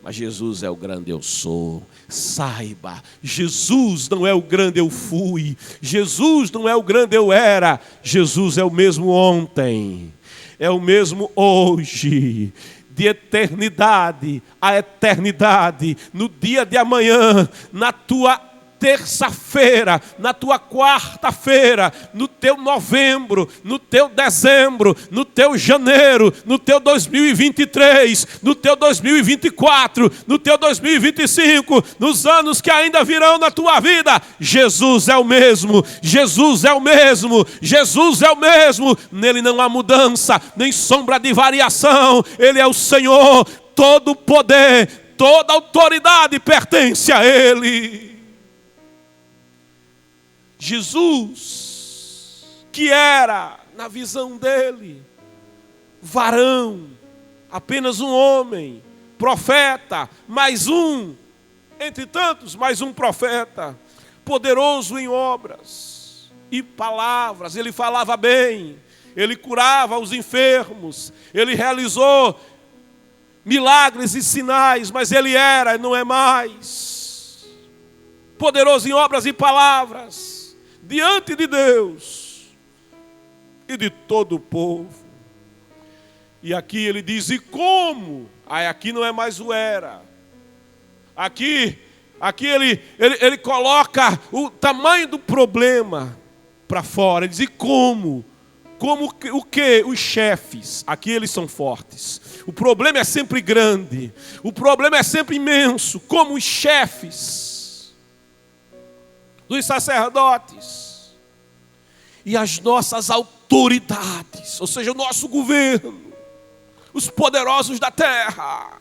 mas Jesus é o grande eu sou. Saiba, Jesus não é o grande eu fui, Jesus não é o grande eu era, Jesus é o mesmo ontem, é o mesmo hoje, de eternidade a eternidade, no dia de amanhã, na tua terça-feira, na tua quarta-feira, no teu novembro, no teu dezembro, no teu janeiro, no teu 2023, no teu 2024, no teu 2025, nos anos que ainda virão na tua vida, Jesus é o mesmo, Jesus é o mesmo, Jesus é o mesmo, nele não há mudança, nem sombra de variação, ele é o Senhor, todo poder, toda autoridade pertence a ele. Jesus, que era, na visão dele, varão, apenas um homem, profeta, mais um, entre tantos, mais um profeta, poderoso em obras e palavras, ele falava bem, ele curava os enfermos, ele realizou milagres e sinais, mas ele era e não é mais. Poderoso em obras e palavras, diante de Deus e de todo o povo. E aqui ele diz: e como? Aí aqui não é mais o era. Aqui ele coloca o tamanho do problema para fora. Ele diz: e como? Como o que? Os chefes, aqui eles são fortes. O problema é sempre grande. O problema é sempre imenso. Como os chefes dos sacerdotes e as nossas autoridades, ou seja, o nosso governo, os poderosos da terra,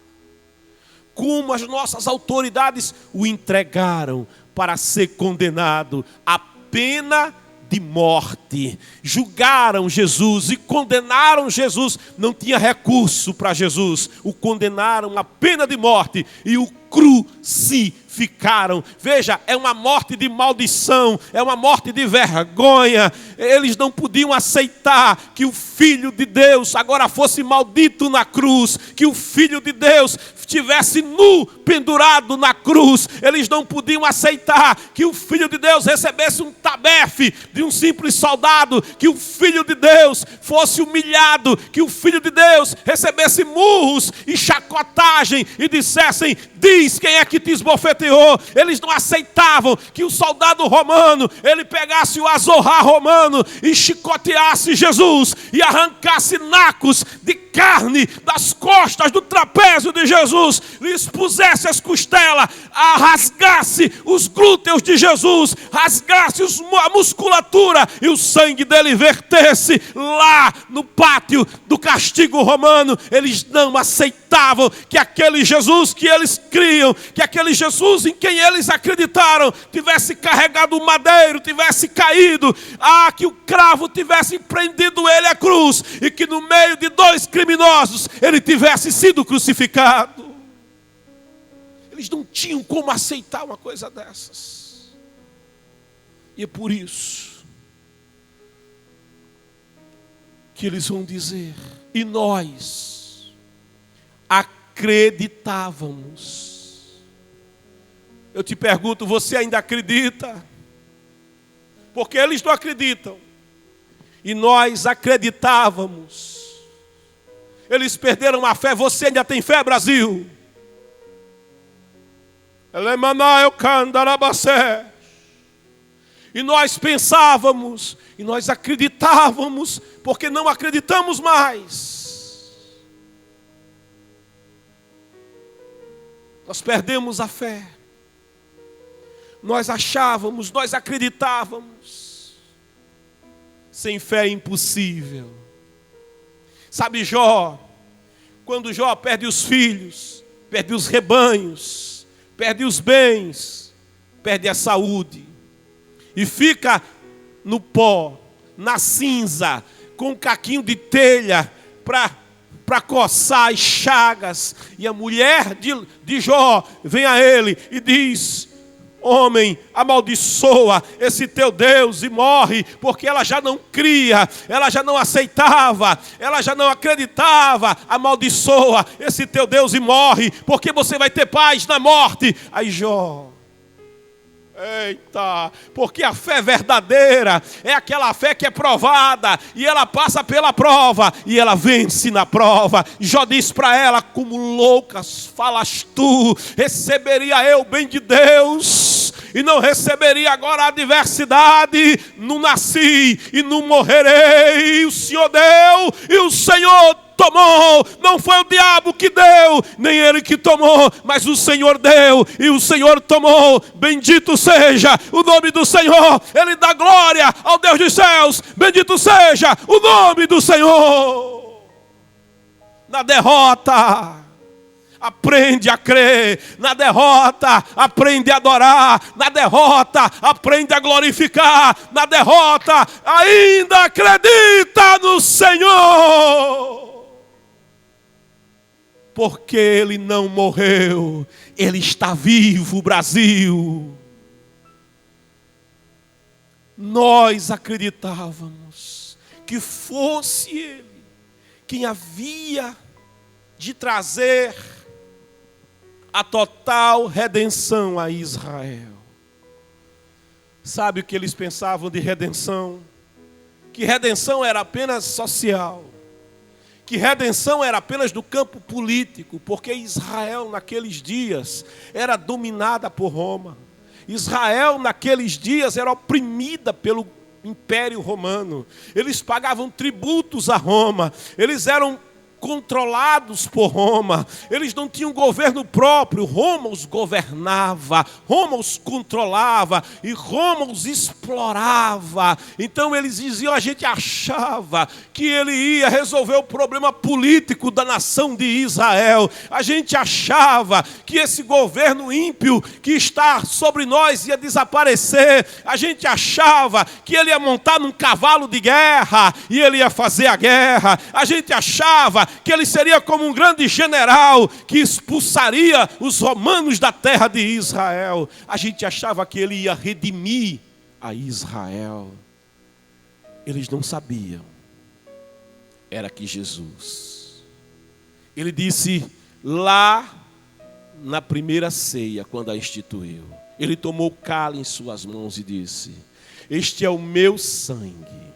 como as nossas autoridades o entregaram para ser condenado à pena de morte. Julgaram Jesus e condenaram Jesus. Não tinha recurso para Jesus. O condenaram à pena de morte e o crucificaram. Veja, é uma morte de maldição, é uma morte de vergonha. Eles não podiam aceitar que o Filho de Deus agora fosse maldito na cruz, que o Filho de Deus estivesse nu, pendurado na cruz. Eles não podiam aceitar que o Filho de Deus recebesse um tabefe de um simples soldado, que o Filho de Deus fosse humilhado, que o Filho de Deus recebesse murros e chacotagem e dissessem: diz quem é que te esbofeteou. Eles não aceitavam que o soldado romano, ele pegasse o azorrar romano e chicoteasse Jesus e arrancasse nacos de carne das costas do trapézio de Jesus, lhe expusesse as costelas, rasgasse os glúteos de Jesus, rasgasse a musculatura e o sangue dele vertesse lá no pátio do castigo romano. Eles não aceitavam que aquele Jesus que eles criam, que aquele Jesus em quem eles acreditaram, tivesse carregado o madeiro, tivesse caído, que o cravo tivesse prendido ele à cruz e que no meio de dois criminosos ele tivesse sido crucificado. Eles não tinham como aceitar uma coisa dessas. E é por isso que eles vão dizer: e nós acreditávamos. Eu te pergunto, você ainda acredita? Porque eles não acreditam. E nós acreditávamos. Eles perderam a fé. Você ainda tem fé, Brasil? E nós pensávamos, e nós acreditávamos, porque não acreditamos mais. Nós perdemos a fé. Nós achávamos, nós acreditávamos. Sem fé é impossível. Sabe Jó? Quando Jó perde os filhos, perde os rebanhos, perde os bens, perde a saúde, e fica no pó, na cinza, com um caquinho de telha para coçar as chagas. E a mulher de Jó vem a ele e diz: homem, amaldiçoa esse teu Deus e morre, porque ela já não cria, ela já não aceitava, ela já não acreditava. Amaldiçoa esse teu Deus e morre, porque você vai ter paz na morte. Aí Jó: eita, porque a fé verdadeira é aquela fé que é provada, e ela passa pela prova, e ela vence na prova. Jó diz para ela: como loucas falas tu, receberia eu o bem de Deus, e não receberia agora a adversidade? Não nasci e não morrerei. O Senhor deu e o Senhor tomou. Não foi o diabo que deu, nem ele que tomou, mas o Senhor deu e o Senhor tomou. Bendito seja o nome do Senhor. Ele dá glória ao Deus dos céus. Bendito seja o nome do Senhor. Na derrota, aprende a crer. Na derrota, aprende a adorar. Na derrota, aprende a glorificar. Na derrota, ainda acredita no Senhor. Porque Ele não morreu, Ele está vivo, Brasil. Nós acreditávamos que fosse Ele quem havia de trazer a total redenção a Israel. Sabe o que eles pensavam de redenção? Que redenção era apenas social. Que redenção era apenas do campo político, porque Israel naqueles dias era dominada por Roma. Israel naqueles dias era oprimida pelo Império Romano. Eles pagavam tributos a Roma, eles eram controlados por Roma, eles não tinham governo próprio. Roma os governava, Roma os controlava e Roma os explorava. Então eles diziam: a gente achava que ele ia resolver o problema político da nação de Israel, a gente achava que esse governo ímpio que está sobre nós ia desaparecer, a gente achava que ele ia montar num cavalo de guerra e ele ia fazer a guerra, a gente achava que ele seria como um grande general que expulsaria os romanos da terra de Israel. A gente achava que ele ia redimir a Israel. Eles não sabiam. Era que Jesus, ele disse lá na primeira ceia, quando a instituiu, ele tomou o cálice em suas mãos e disse: este é o meu sangue,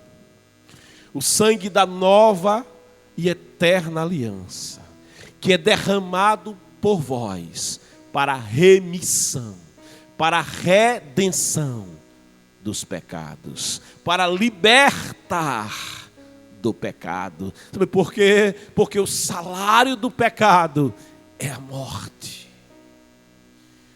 o sangue da nova e eterna aliança, que é derramado por vós para a remissão, para a redenção dos pecados, para libertar do pecado. Sabe por quê? Porque o salário do pecado é a morte.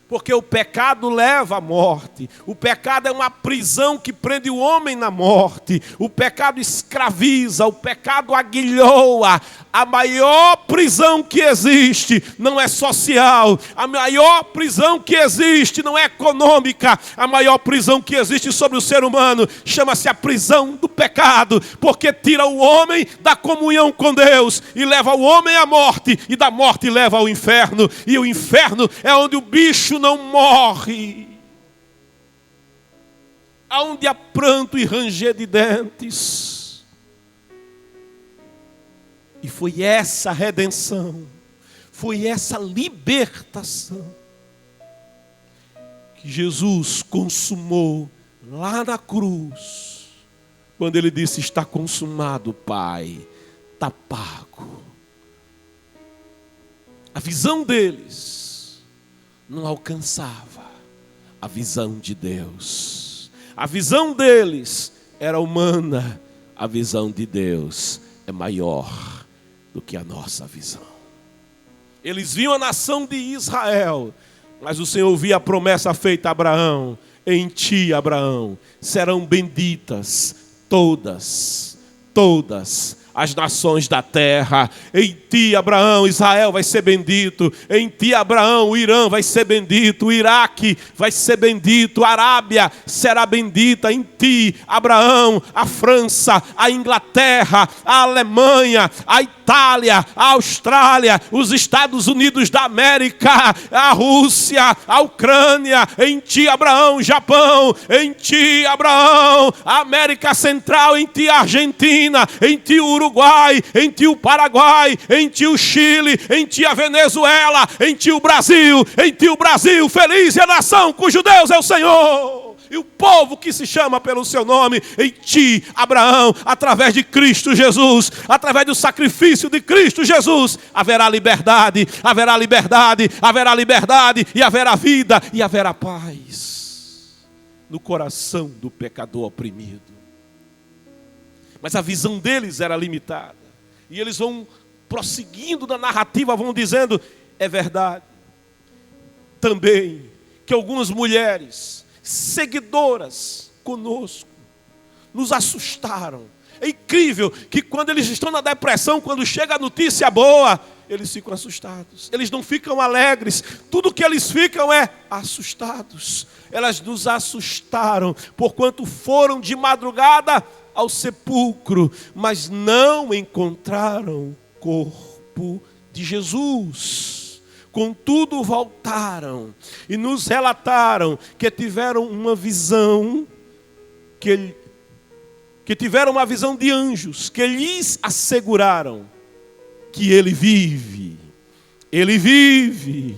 Porque o pecado leva à morte. O pecado é uma prisão que prende o homem na morte. O pecado escraviza, o pecado aguilhoa. A maior prisão que existe não é social. A maior prisão que existe não é econômica. A maior prisão que existe sobre o ser humano chama-se a prisão do pecado. Porque tira o homem da comunhão com Deus e leva o homem à morte. E da morte leva ao inferno. E o inferno é onde o bicho não morre, aonde há pranto e ranger de dentes. E foi essa redenção, foi essa libertação que Jesus consumou lá na cruz, quando ele disse: está consumado, Pai, está pago. A visão deles não alcançava a visão de Deus. A visão deles era humana. A visão de Deus é maior do que a nossa visão. Eles viam a nação de Israel, mas o Senhor via a promessa feita a Abraão: em ti, Abraão, serão benditas todas as nações da terra. Em ti, Abraão, Israel vai ser bendito. Em ti, Abraão, o Irã vai ser bendito. O Iraque vai ser bendito. A Arábia será bendita. Em ti, Abraão, a França, a Inglaterra, a Alemanha, a Itália, a Austrália, os Estados Unidos da América, a Rússia, a Ucrânia. Em ti, Abraão, Japão. Em ti, Abraão, a América Central. Em ti, a Argentina. Em ti, o Uruguai, em ti o Paraguai, em ti o Chile, em ti a Venezuela, em ti o Brasil, feliz é a nação cujo Deus é o Senhor, e o povo que se chama pelo seu nome. Em ti, Abraão, através de Cristo Jesus, através do sacrifício de Cristo Jesus, haverá liberdade, haverá liberdade, haverá liberdade, e haverá vida, e haverá paz no coração do pecador oprimido. Mas a visão deles era limitada. E eles vão prosseguindo na narrativa, vão dizendo: é verdade também que algumas mulheres seguidoras conosco nos assustaram. É incrível que quando eles estão na depressão, quando chega a notícia boa, eles ficam assustados. Eles não ficam alegres. Tudo que eles ficam é assustados. Elas nos assustaram, porquanto foram de madrugada ao sepulcro, mas não encontraram o corpo de Jesus. Contudo, voltaram e nos relataram que tiveram uma visão, que tiveram uma visão de anjos, que lhes asseguraram que ele vive. Ele vive.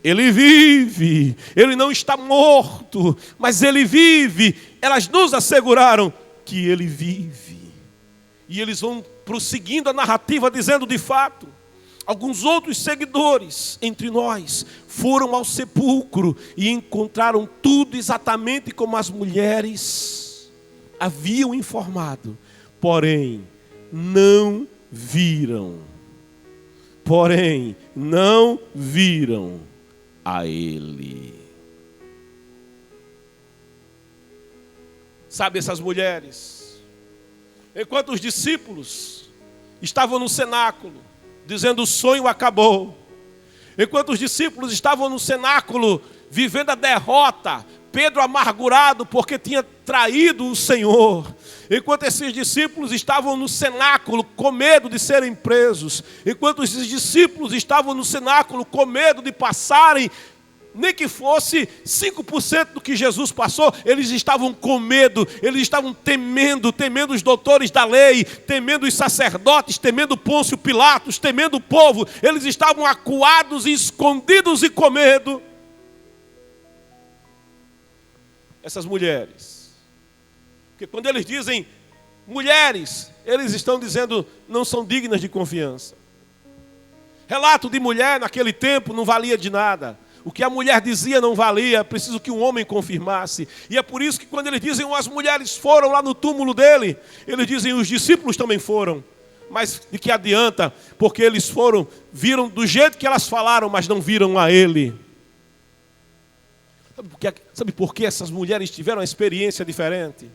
Ele vive. Ele não está morto, mas ele vive. Elas nos asseguraram que ele vive. E eles vão prosseguindo a narrativa dizendo: de fato, alguns outros seguidores entre nós foram ao sepulcro e encontraram tudo exatamente como as mulheres haviam informado, porém não viram a ele. Sabe, essas mulheres, enquanto os discípulos estavam no cenáculo, dizendo: o sonho acabou. Enquanto os discípulos estavam no cenáculo, vivendo a derrota, Pedro amargurado porque tinha traído o Senhor. Enquanto esses discípulos estavam no cenáculo com medo de serem presos. Enquanto esses discípulos estavam no cenáculo com medo de passarem, nem que fosse 5% do que Jesus passou, eles estavam com medo, eles estavam temendo os doutores da lei, temendo os sacerdotes, temendo Pôncio Pilatos, temendo o povo. Eles estavam acuados e escondidos e com medo. Essas mulheres, porque quando eles dizem mulheres, eles estão dizendo não são dignas de confiança. Relato de mulher naquele tempo não valia de nada. O que a mulher dizia não valia, é preciso que um homem confirmasse. E é por isso que quando eles dizem as mulheres foram lá no túmulo dele, eles dizem os discípulos também foram. Mas de que adianta? Porque eles foram, viram do jeito que elas falaram, mas não viram a ele. Sabe por que essas mulheres tiveram uma experiência diferente?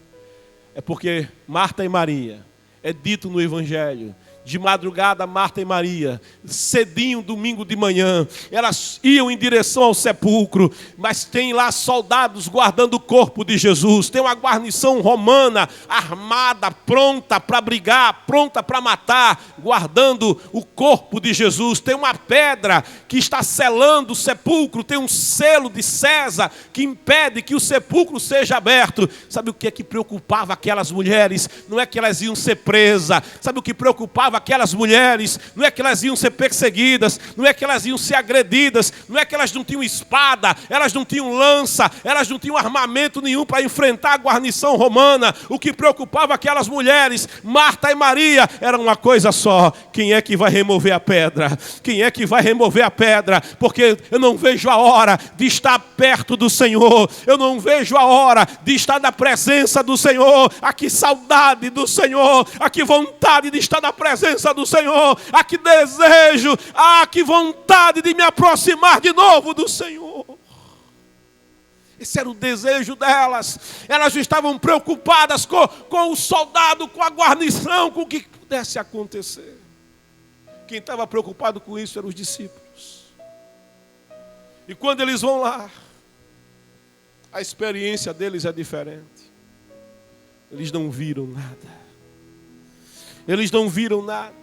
É porque Marta e Maria, é dito no Evangelho, de madrugada Marta e Maria, cedinho, domingo de manhã, elas iam em direção ao sepulcro, mas tem lá soldados guardando o corpo de Jesus, tem uma guarnição romana armada, pronta para brigar, pronta para matar, guardando o corpo de Jesus, tem uma pedra que está selando o sepulcro, tem um selo de César que impede que o sepulcro seja aberto. Sabe o que é que preocupava aquelas mulheres? Não é que elas iam ser presas, sabe o que preocupava aquelas mulheres? Não é que elas iam ser perseguidas, não é que elas iam ser agredidas, não é que elas não tinham espada, elas não tinham lança, elas não tinham armamento nenhum para enfrentar a guarnição romana. O que preocupava aquelas mulheres, Marta e Maria, era uma coisa só: quem é que vai remover a pedra? Quem é que vai remover a pedra? Porque eu não vejo a hora de estar perto do Senhor, eu não vejo a hora de estar na presença do Senhor. Ah, que saudade do Senhor, ah, que vontade de estar na presença do Senhor, ah, que desejo, ah, que vontade de me aproximar de novo do Senhor. Esse era o desejo delas. Elas estavam preocupadas com o soldado, com a guarnição, com o que pudesse acontecer. Quem estava preocupado com isso eram os discípulos. E quando eles vão lá, a experiência deles é diferente. Eles não viram nada. Eles não viram nada.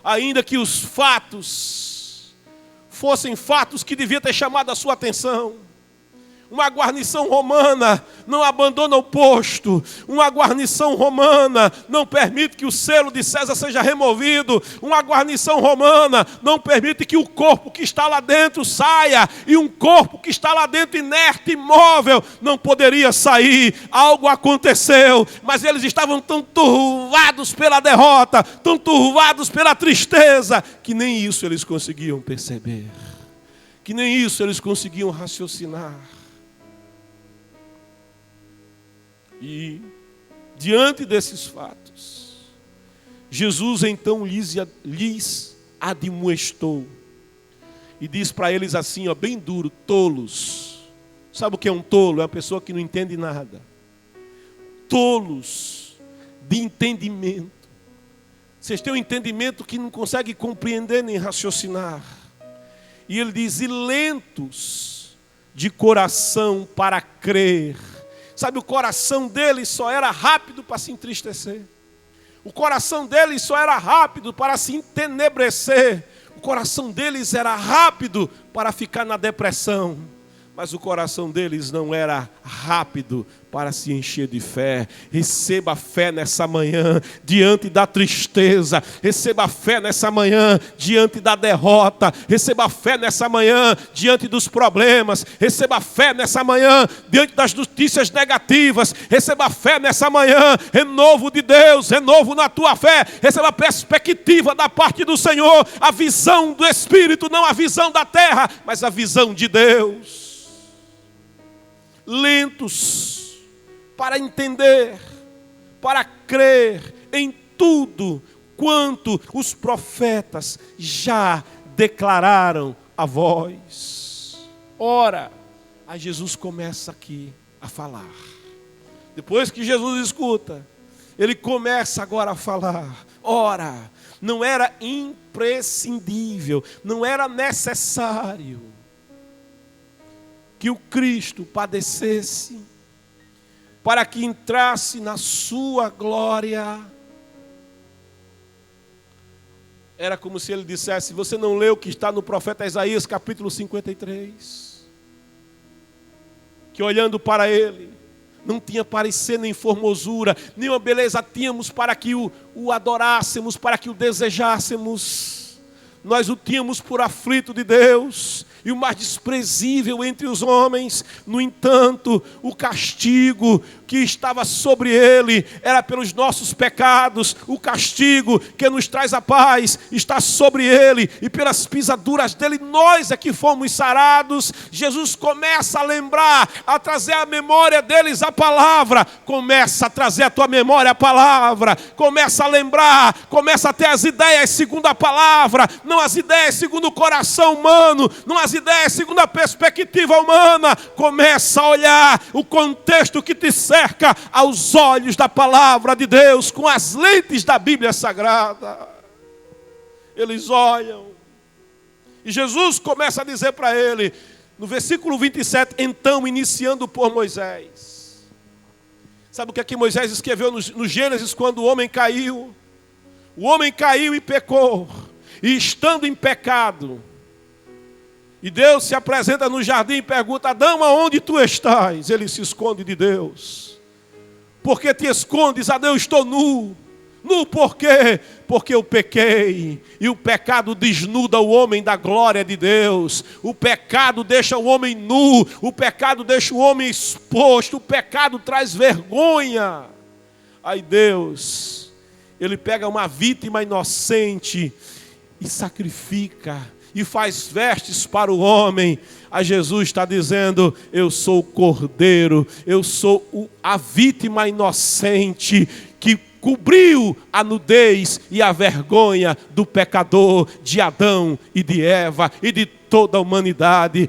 Ainda que os fatos fossem fatos que deviam ter chamado a sua atenção. Uma guarnição romana não abandona o posto. Uma guarnição romana não permite que o selo de César seja removido. Uma guarnição romana não permite que o corpo que está lá dentro saia. E um corpo que está lá dentro inerte, imóvel, não poderia sair. Algo aconteceu, mas eles estavam tão turvados pela derrota, tão turvados pela tristeza, que nem isso eles conseguiam perceber. Que nem isso eles conseguiam raciocinar. E, diante desses fatos, Jesus então lhes admoestou. E diz para eles assim, ó, bem duro: tolos. Sabe o que é um tolo? É uma pessoa que não entende nada. Tolos de entendimento. Vocês têm um entendimento que não conseguem compreender nem raciocinar. E ele diz: e lentos de coração para crer. Sabe, o coração deles só era rápido para se entristecer. O coração deles só era rápido para se entenebrecer. O coração deles era rápido para ficar na depressão. Mas o coração deles não era rápido para se encher de fé. Receba fé nessa manhã diante da tristeza. Receba fé nessa manhã diante da derrota. Receba fé nessa manhã diante dos problemas. Receba fé nessa manhã diante das notícias negativas. Receba fé nessa manhã, renovo de Deus, renovo na tua fé. Receba a perspectiva da parte do Senhor, a visão do Espírito, não a visão da terra, mas a visão de Deus. Lentos para entender, para crer em tudo quanto os profetas já declararam a voz. Ora, aí Jesus começa aqui a falar. Depois que Jesus escuta, ele começa agora a falar. Ora, não era imprescindível, não era necessário que o Cristo padecesse para que entrasse na sua glória. Era como se ele dissesse: você não leu o que está no profeta Isaías capítulo 53? Que olhando para ele, não tinha parecer nem formosura, nenhuma beleza tínhamos para que o adorássemos, para que o desejássemos. Nós o tínhamos por aflito de Deus, e o mais desprezível entre os homens. No entanto, o castigo que estava sobre ele era pelos nossos pecados. O castigo que nos traz a paz está sobre ele, e pelas pisaduras dele nós é que fomos sarados. Jesus começa a lembrar, a trazer à memória deles a palavra. Começa a trazer à tua memória a palavra. Começa a lembrar, começa a ter as ideias segundo a palavra, não as ideias segundo o coração humano, não as ideias segundo a perspectiva humana. Começa a olhar o contexto que te cerca aos olhos da palavra de Deus, com as lentes da Bíblia Sagrada. Eles olham, e Jesus começa a dizer para ele, no versículo 27, então, iniciando por Moisés. Sabe o que é que Moisés escreveu no Gênesis, quando o homem caiu? O homem caiu e pecou, e estando em pecado, e Deus se apresenta no jardim e pergunta: Adão, aonde tu estás? Ele se esconde de Deus. Por que te escondes, Adão? Estou nu. Nu por quê? Porque eu pequei. E o pecado desnuda o homem da glória de Deus. O pecado deixa o homem nu. O pecado deixa o homem exposto. O pecado traz vergonha. Aí Deus, Ele pega uma vítima inocente e sacrifica, e faz vestes para o homem. A Jesus está dizendo: eu sou o Cordeiro, eu sou a vítima inocente que cobriu a nudez e a vergonha do pecador, de Adão e de Eva e de toda a humanidade.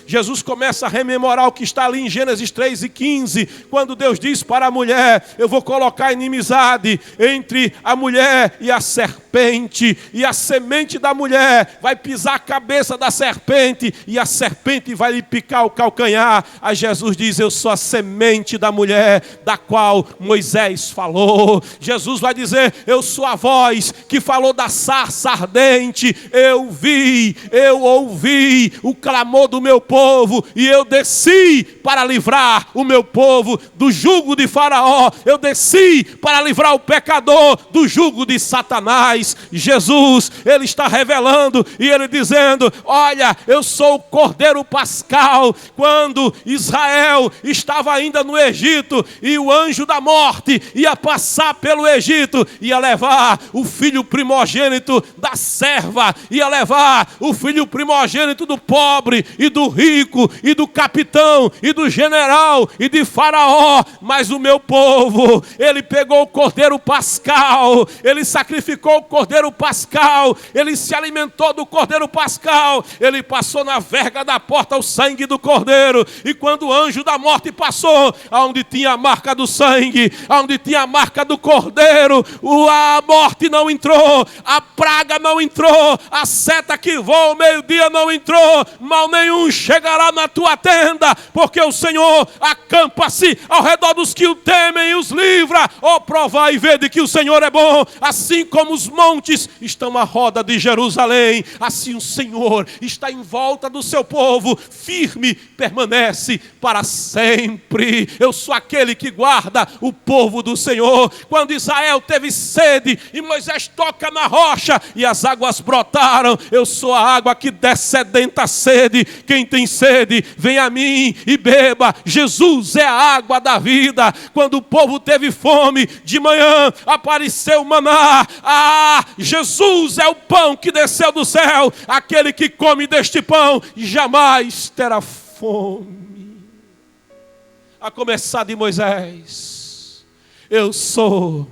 Jesus começa a rememorar o que está ali em Gênesis 3:15, quando Deus diz para a mulher: eu vou colocar inimizade entre a mulher e a serpente, e a semente da mulher vai pisar a cabeça da serpente, e a serpente vai lhe picar o calcanhar. Aí Jesus diz: eu sou a semente da mulher, da qual Moisés falou. Jesus vai dizer: eu sou a voz que falou da sarça ardente. Eu vi, eu ouvi o clamor do meu povo, e eu desci para livrar o meu povo do jugo de Faraó. Eu desci para livrar o pecador do jugo de Satanás. Jesus, Ele está revelando, e Ele dizendo: olha, eu sou o Cordeiro Pascal. Quando Israel estava ainda no Egito, e o anjo da morte ia passar pelo Egito, ia levar o filho primogênito da serva, ia levar o filho primogênito do pobre e do rico e do capitão e do general e de Faraó. Mas o meu povo, ele pegou o Cordeiro Pascal, ele sacrificou o Cordeiro Pascal, ele se alimentou do Cordeiro Pascal, ele passou na verga da porta o sangue do Cordeiro. E quando o anjo da morte passou, aonde tinha a marca do sangue, aonde tinha a marca do Cordeiro, a morte não entrou, a praga não entrou, a seta que voa ao meio-dia não entrou, mal nenhum chegará na tua tenda, porque o Senhor acampa-se ao redor dos que o temem e os livra. Oh, provai e vede que o Senhor é bom. Assim como os montes estão à roda de Jerusalém, assim o Senhor está em volta do seu povo, firme permanece para sempre. Eu sou aquele que guarda o povo do Senhor. Quando Israel teve sede e Moisés toca na rocha e as águas brotaram, eu sou a água que descedenta a sede. Quem tem sede, vem a mim e beba. Jesus é a água da vida. Quando o povo teve fome, de manhã apareceu o maná. Jesus é o pão que desceu do céu. Aquele que come deste pão jamais terá fome. A começar de Moisés, eu sou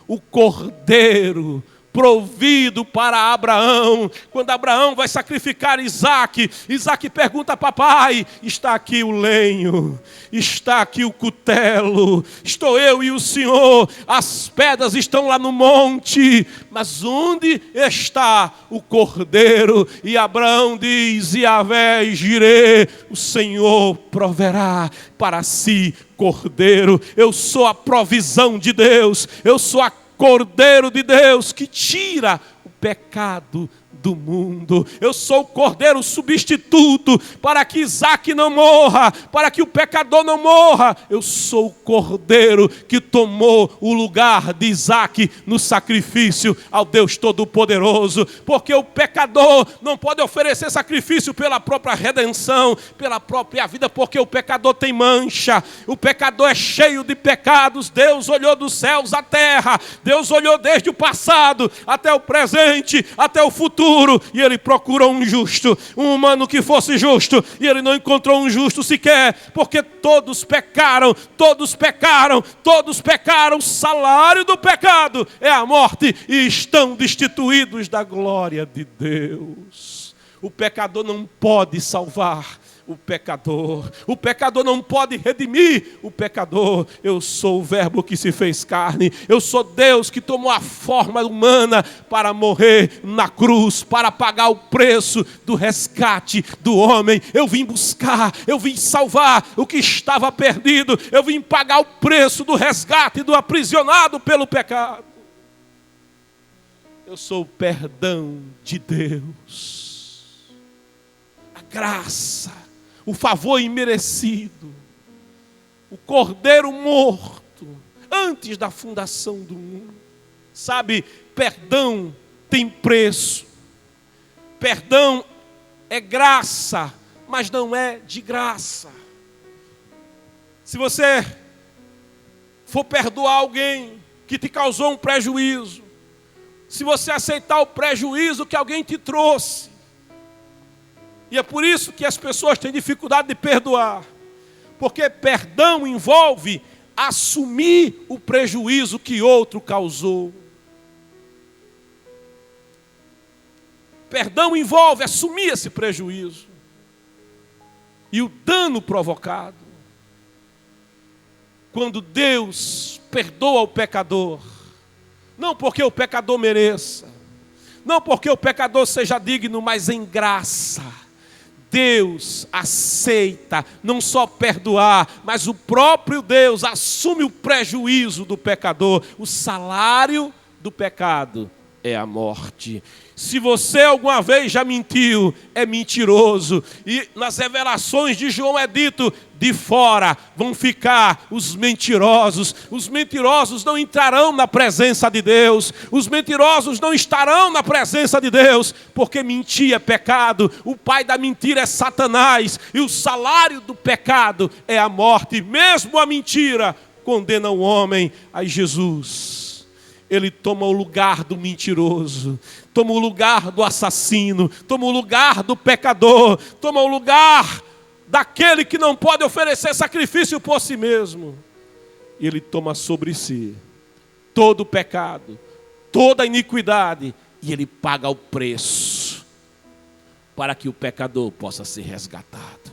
o Cordeiro provido para Abraão. Quando Abraão vai sacrificar Isaque, Isaque pergunta: papai, está aqui o lenho, está aqui o cutelo, estou eu e o Senhor, as pedras estão lá no monte, mas onde está o cordeiro? E Abraão diz: Yahvé Jireh, o Senhor proverá para si cordeiro. Eu sou a provisão de Deus, eu sou a Cordeiro de Deus que tira o pecado do mundo. Eu sou o cordeiro substituto para que Isaque não morra, para que o pecador não morra. Eu sou o cordeiro que tomou o lugar de Isaque no sacrifício ao Deus Todo-Poderoso, porque o pecador não pode oferecer sacrifício pela própria redenção, pela própria vida, porque o pecador tem mancha, o pecador é cheio de pecados. Deus olhou dos céus à terra, Deus olhou desde o passado até o presente, até o futuro, e Ele procurou um justo, um humano que fosse justo, e Ele não encontrou um justo sequer, porque todos pecaram, todos pecaram, todos pecaram. O salário do pecado é a morte, e estão destituídos da glória de Deus. O pecador não pode salvar o pecador não pode redimir o pecador. Eu sou o Verbo que se fez carne, eu sou Deus que tomou a forma humana para morrer na cruz, para pagar o preço do resgate do homem. Eu vim buscar, eu vim salvar o que estava perdido, eu vim pagar o preço do resgate do aprisionado pelo pecado. Eu sou o perdão de Deus, a graça, o favor imerecido, o cordeiro morto antes da fundação do mundo. Sabe, perdão tem preço. Perdão é graça, mas não é de graça. Se você for perdoar alguém que te causou um prejuízo, se você aceitar o prejuízo que alguém te trouxe, e é por isso que as pessoas têm dificuldade de perdoar, porque perdão envolve assumir o prejuízo que outro causou. Perdão envolve assumir esse prejuízo e o dano provocado. Quando Deus perdoa o pecador, não porque o pecador mereça, não porque o pecador seja digno, mas em graça, Deus aceita não só perdoar, mas o próprio Deus assume o prejuízo do pecador. O salário do pecado é a morte. Se você alguma vez já mentiu, é mentiroso. E nas revelações de João é dito: de fora vão ficar os mentirosos. Os mentirosos não entrarão na presença de Deus. Os mentirosos não estarão na presença de Deus, porque mentir é pecado. O pai da mentira é Satanás, e o salário do pecado é a morte. Mesmo a mentira condena o homem. Aí Jesus, Ele toma o lugar do mentiroso, toma o lugar do assassino, toma o lugar do pecador, toma o lugar daquele que não pode oferecer sacrifício por si mesmo. E Ele toma sobre si todo o pecado, toda a iniquidade, e Ele paga o preço para que o pecador possa ser resgatado.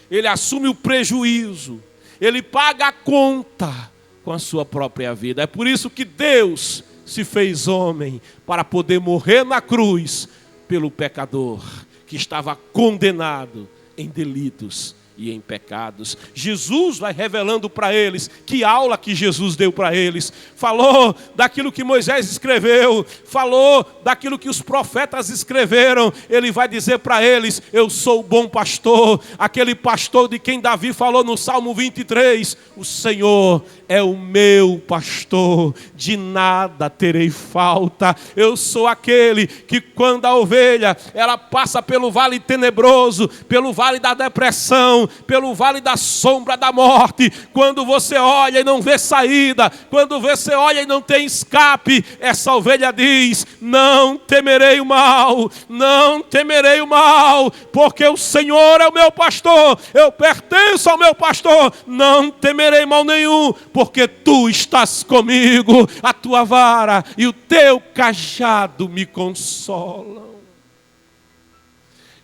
Ele assume o prejuízo, Ele paga a conta com a sua própria vida. É por isso que Deus se fez homem, para poder morrer na cruz pelo pecador que estava condenado em delitos e em pecados. Jesus vai revelando para eles. Que aula que Jesus deu para eles. Falou daquilo que Moisés escreveu, falou daquilo que os profetas escreveram. Ele vai dizer para eles: eu sou o bom pastor, aquele pastor de quem Davi falou no Salmo 23, o Senhor é o meu pastor, de nada terei falta. Eu sou aquele que, quando a ovelha ela passa pelo vale tenebroso, pelo vale da depressão, pelo vale da sombra da morte, quando você olha e não vê saída, quando você olha e não tem escape, essa ovelha diz: não temerei o mal, não temerei o mal, porque o Senhor é o meu pastor, eu pertenço ao meu pastor, não temerei mal nenhum, porque tu estás comigo, a tua vara e o teu cajado me consolam.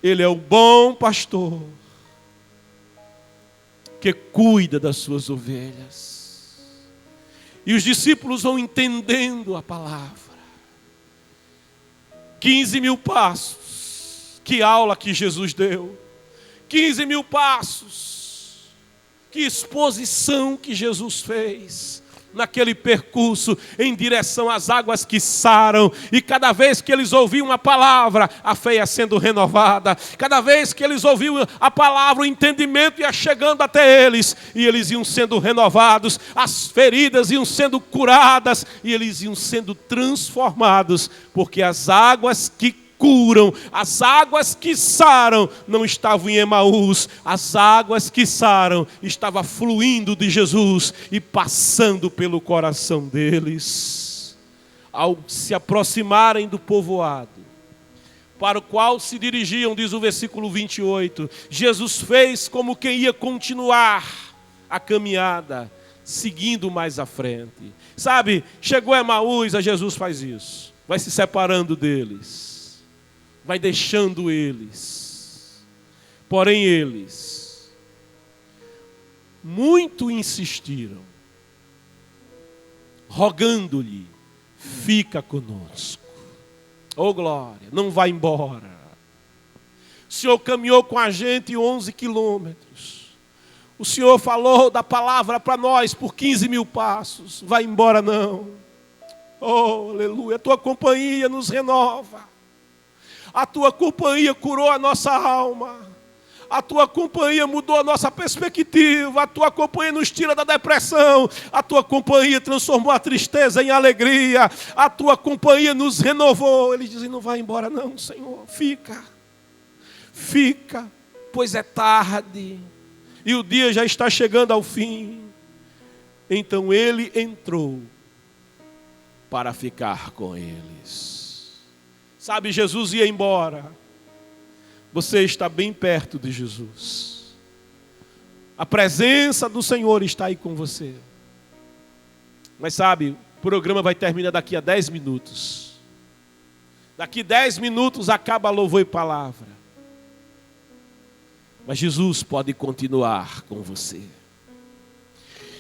Ele é o bom pastor que cuida das suas ovelhas. E os discípulos vão entendendo a palavra. 15.000 passos. Que aula que Jesus deu. 15.000 passos. Que exposição que Jesus fez. naquele percurso em direção às águas que saram, e cada vez que eles ouviam a palavra, a fé ia sendo renovada, cada vez que eles ouviam a palavra, o entendimento ia chegando até eles, e eles iam sendo renovados, as feridas iam sendo curadas, e eles iam sendo transformados, porque as águas que curam, as águas que saram não estavam em Emaús, as águas que saram estavam fluindo de Jesus e passando pelo coração deles. Ao se aproximarem do povoado para o qual se dirigiam, diz o versículo 28, Jesus fez como quem ia continuar a caminhada, seguindo mais à frente. Sabe, chegou a Emaús, a Jesus faz isso, vai se separando deles, vai deixando eles. Porém eles muito insistiram, rogando-lhe, fica conosco. Oh glória, não vai embora. O Senhor caminhou com a gente 11 quilômetros. O Senhor falou da palavra para nós por 15 mil passos. Vai embora não. Oh aleluia, a tua companhia nos renova. A tua companhia curou a nossa alma. A tua companhia mudou a nossa perspectiva. A tua companhia nos tira da depressão. A tua companhia transformou a tristeza em alegria. A tua companhia nos renovou. Eles dizem, não vai embora não, Senhor. Fica. Fica, pois é tarde. E o dia já está chegando ao fim. Então ele entrou para ficar com eles. Sabe, Jesus ia embora. Você está bem perto de Jesus. A presença do Senhor está aí com você. Mas sabe, o programa vai terminar daqui a 10 minutos. Daqui 10 minutos acaba louvor e palavra. Mas Jesus pode continuar com você.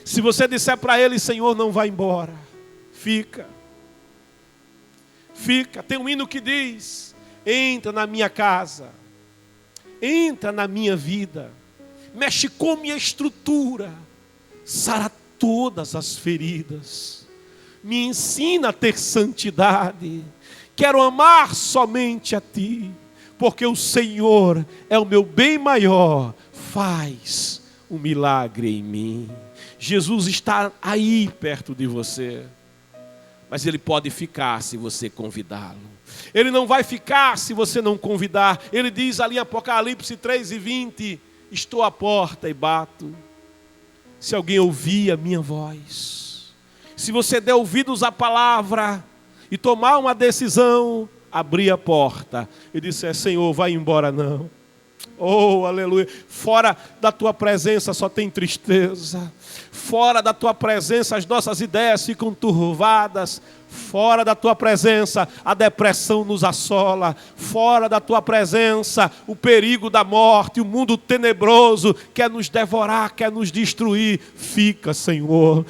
Se você disser para Ele, Senhor, não vai embora. Fica. Fica, tem um hino que diz, entra na minha casa, entra na minha vida, mexe com minha estrutura, sara todas as feridas, me ensina a ter santidade, quero amar somente a Ti, porque o Senhor é o meu bem maior, faz um milagre em mim. Jesus está aí perto de você. Mas Ele pode ficar se você convidá-lo. Ele não vai ficar se você não convidar. Ele diz ali em Apocalipse 3:20, estou à porta e bato. Se alguém ouvir a minha voz, se você der ouvidos à palavra e tomar uma decisão, abrir a porta e disser, Senhor, vai embora não. Oh, aleluia. Fora da tua presença só tem tristeza. Fora da tua presença as nossas ideias ficam turvadas. Fora da tua presença a depressão nos assola. Fora da tua presença o perigo da morte, o mundo tenebroso quer nos devorar, quer nos destruir. Fica, Senhor,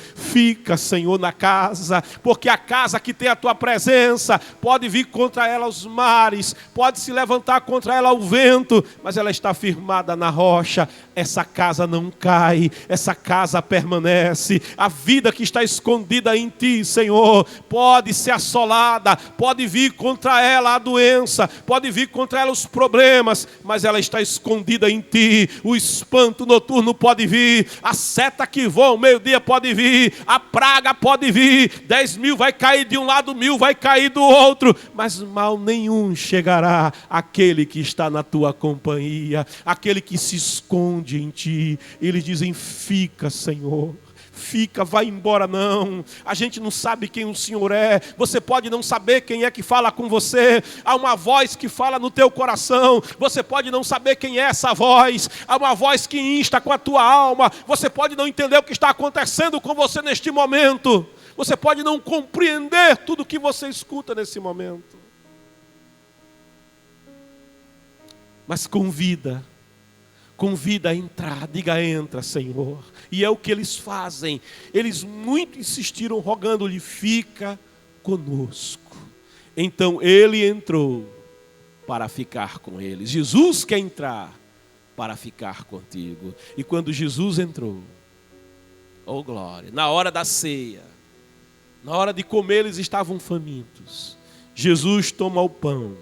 na casa, porque a casa que tem a tua presença, pode vir contra ela os mares, pode se levantar contra ela o vento, mas ela está firmada na rocha. Essa casa não cai, essa casa permanece. A vida que está escondida em ti, Senhor, pode ser assolada, pode vir contra ela a doença, pode vir contra ela os problemas, mas ela está escondida em ti. O espanto noturno pode vir, a seta que voa ao meio-dia pode vir, a praga pode vir, 10 mil vai cair de um lado, 1000 vai cair do outro, mas mal nenhum chegará àquele que está na tua companhia, aquele que se esconde em ti. Eles dizem, fica, Senhor. Fica, vai embora não. A gente não sabe quem o Senhor é. Você pode não saber quem é que fala com você. Há uma voz que fala no teu coração. Você pode não saber quem é essa voz. Há uma voz que insta com a tua alma. Você pode não entender o que está acontecendo com você neste momento. Você pode não compreender tudo o que você escuta nesse momento. Mas convida a entrar, diga, entra, Senhor. E é o que eles fazem. Eles muito insistiram, rogando-lhe, fica conosco. Então ele entrou para ficar com eles. Jesus quer entrar para ficar contigo. E quando Jesus entrou, oh glória, na hora da ceia, Na hora de comer, eles estavam famintos. Jesus toma o pão.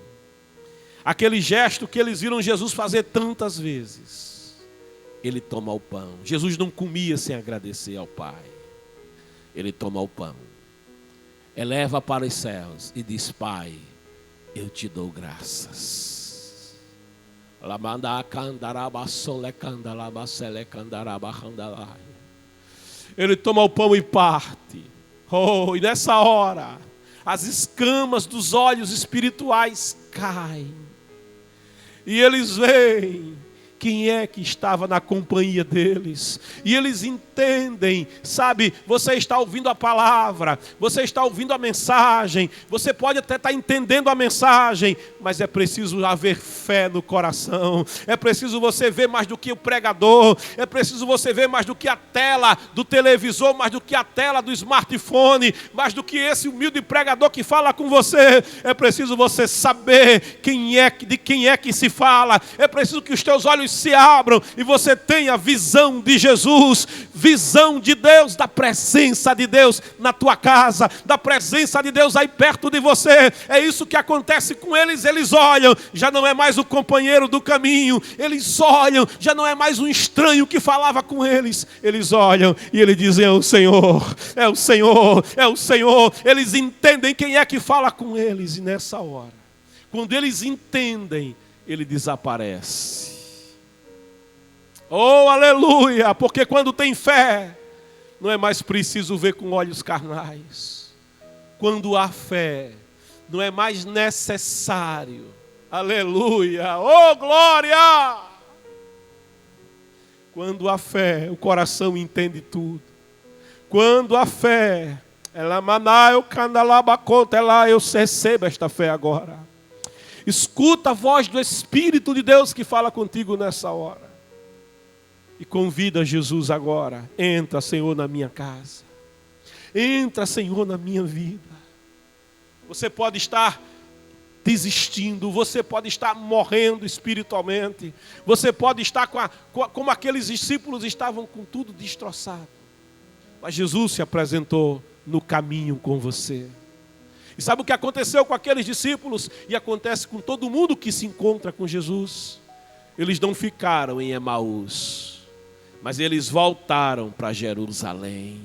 Aquele gesto que eles viram Jesus fazer tantas vezes. Ele toma o pão. Jesus não comia sem agradecer ao Pai. Ele toma o pão, eleva para os céus e diz: Pai, eu te dou graças. Ele toma o pão e parte. E nessa hora, as escamas dos olhos espirituais caem. E eles veem quem é que estava na companhia deles. E eles entendem, sabe, você está ouvindo a palavra, você está ouvindo a mensagem, você pode até estar entendendo a mensagem, mas é preciso haver fé no coração, é preciso você ver mais do que o pregador, é preciso você ver mais do que a tela do televisor, mais do que a tela do smartphone, mais do que esse humilde pregador que fala com você. É preciso você saber de quem é que se fala, é preciso que os teus olhos se abram e você tenha visão de Jesus, visão de Deus, da presença de Deus na tua casa, da presença de Deus aí perto de você. É isso que acontece com eles. Eles olham, já não é mais o companheiro do caminho, eles olham, já não é mais um estranho que falava com eles. Eles olham e eles dizem: é o Senhor, é o Senhor, é o Senhor. Eles entendem quem é que fala com eles. E nessa hora, quando eles entendem, ele desaparece. Oh, aleluia! Porque quando tem fé, não é mais preciso ver com olhos carnais. Quando há fé, não é mais necessário. Aleluia! Oh, glória! Quando há fé, o coração entende tudo. Quando há fé, eu recebo esta fé agora. Escuta a voz do Espírito de Deus que fala contigo nessa hora. E convida Jesus agora: entra, Senhor, na minha casa. Entra, Senhor, na minha vida. Você pode estar desistindo, você pode estar morrendo espiritualmente, você pode estar como aqueles discípulos estavam, com tudo destroçado. Mas Jesus se apresentou no caminho com você. E sabe o que aconteceu com aqueles discípulos? E acontece com todo mundo que se encontra com Jesus. Eles não ficaram em Emaús, mas eles voltaram para Jerusalém.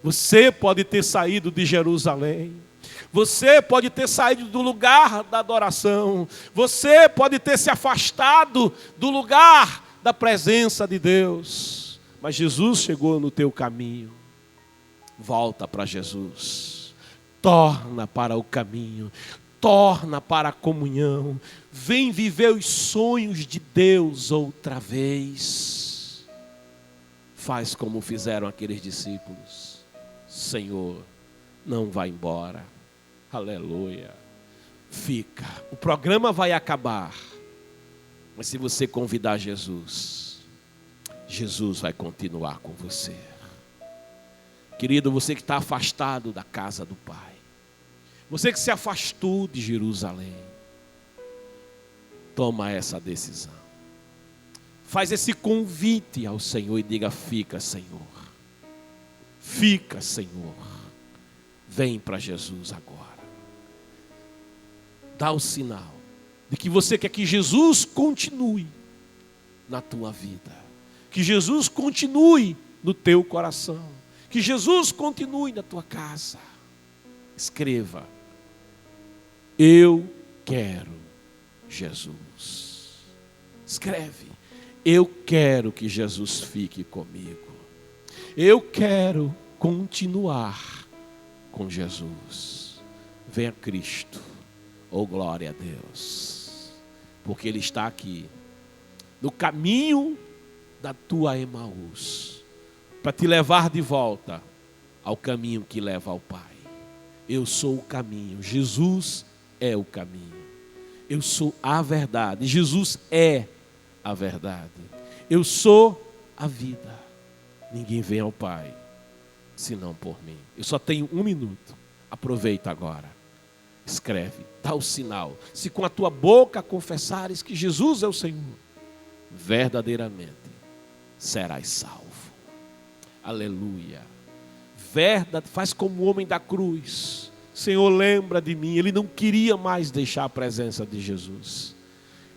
Você pode ter saído de Jerusalém. Você pode ter saído do lugar da adoração. Você pode ter se afastado do lugar da presença de Deus. Mas Jesus chegou no teu caminho. Volta para Jesus. Torna para o caminho. Torna para a comunhão. Vem viver os sonhos de Deus outra vez. Faz como fizeram aqueles discípulos. Senhor, não vá embora. Aleluia. Fica. O programa vai acabar. Mas se você convidar Jesus, Jesus vai continuar com você. Querido, você que está afastado da casa do Pai, você que se afastou de Jerusalém, toma essa decisão. Faz esse convite ao Senhor e diga: fica, Senhor. Fica, Senhor. Vem para Jesus agora. Dá o sinal de que você quer que Jesus continue na tua vida. Que Jesus continue no teu coração. Que Jesus continue na tua casa. Escreva: eu quero Jesus. Escreve: eu quero que Jesus fique comigo. Eu quero continuar com Jesus. Venha Cristo. Oh, glória a Deus. Porque Ele está aqui, no caminho da tua Emaús, para te levar de volta ao caminho que leva ao Pai. Eu sou o caminho. Jesus é o caminho. Eu sou a verdade. Jesus é a verdade. Eu sou a vida. Ninguém vem ao Pai senão por mim. Eu só tenho 1 minuto. Aproveita agora. Escreve, dá o sinal. Se com a tua boca confessares que Jesus é o Senhor, verdadeiramente serás salvo. Aleluia. verdade, faz como o homem da cruz. Senhor, lembra de mim. Ele não queria mais deixar a presença de Jesus.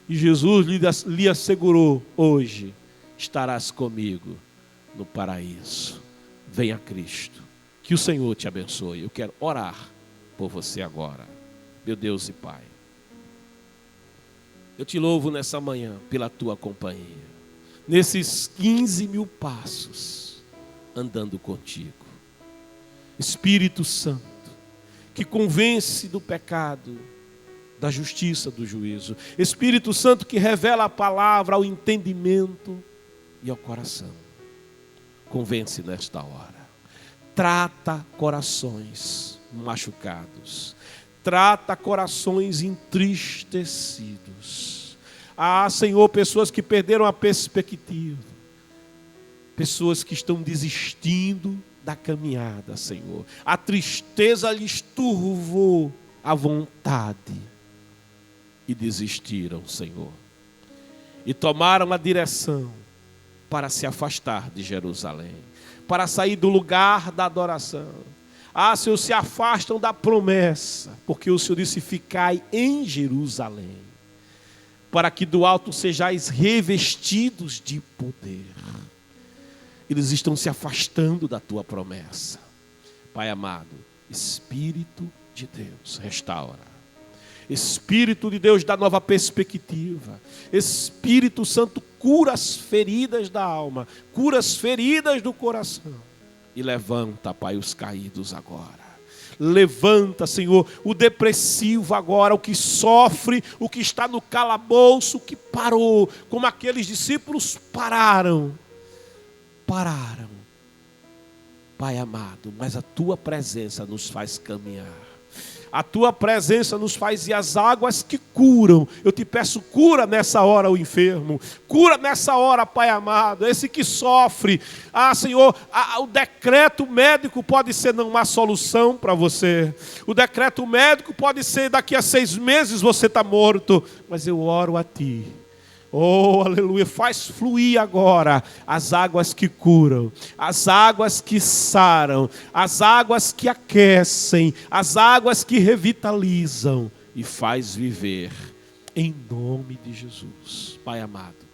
E Jesus lhe assegurou: hoje estarás comigo no paraíso. Venha a Cristo. Que o Senhor te abençoe. Eu quero orar por você agora. Meu Deus e Pai, eu te louvo nessa manhã pela tua companhia. Nesses 15.000 passos andando contigo. Espírito Santo, que convence do pecado, da justiça, do juízo. Espírito Santo que revela a palavra ao entendimento e ao coração. Convence nesta hora. Trata corações machucados. Trata corações entristecidos. Ah, Senhor, pessoas que perderam a perspectiva. Pessoas que estão desistindo da caminhada, Senhor. A tristeza lhes turvou a vontade e desistiram, Senhor. E tomaram a direção para se afastar de Jerusalém, para sair do lugar da adoração. Ah, Senhor, se afastam da promessa, porque o Senhor disse: ficai em Jerusalém, para que do alto sejais revestidos de poder. Eles estão se afastando da tua promessa. Pai amado, Espírito de Deus, restaura. Espírito de Deus, dá nova perspectiva. Espírito Santo, cura as feridas da alma, cura as feridas do coração. E levanta, Pai, os caídos agora. Levanta, Senhor, o depressivo agora, o que sofre, o que está no calabouço, o que parou, como aqueles discípulos pararam. Pai amado, mas a tua presença nos faz caminhar. A tua presença nos faz ir às águas que curam. Eu te peço, cura nessa hora o enfermo. Cura nessa hora, Pai amado, esse que sofre. Ah, Senhor, o decreto médico pode ser não uma solução para você. O decreto médico pode ser daqui a 6 meses você está morto. Mas eu oro a ti. Oh, aleluia, faz fluir agora as águas que curam, as águas que saram, as águas que aquecem, as águas que revitalizam e faz viver, em nome de Jesus. Pai amado,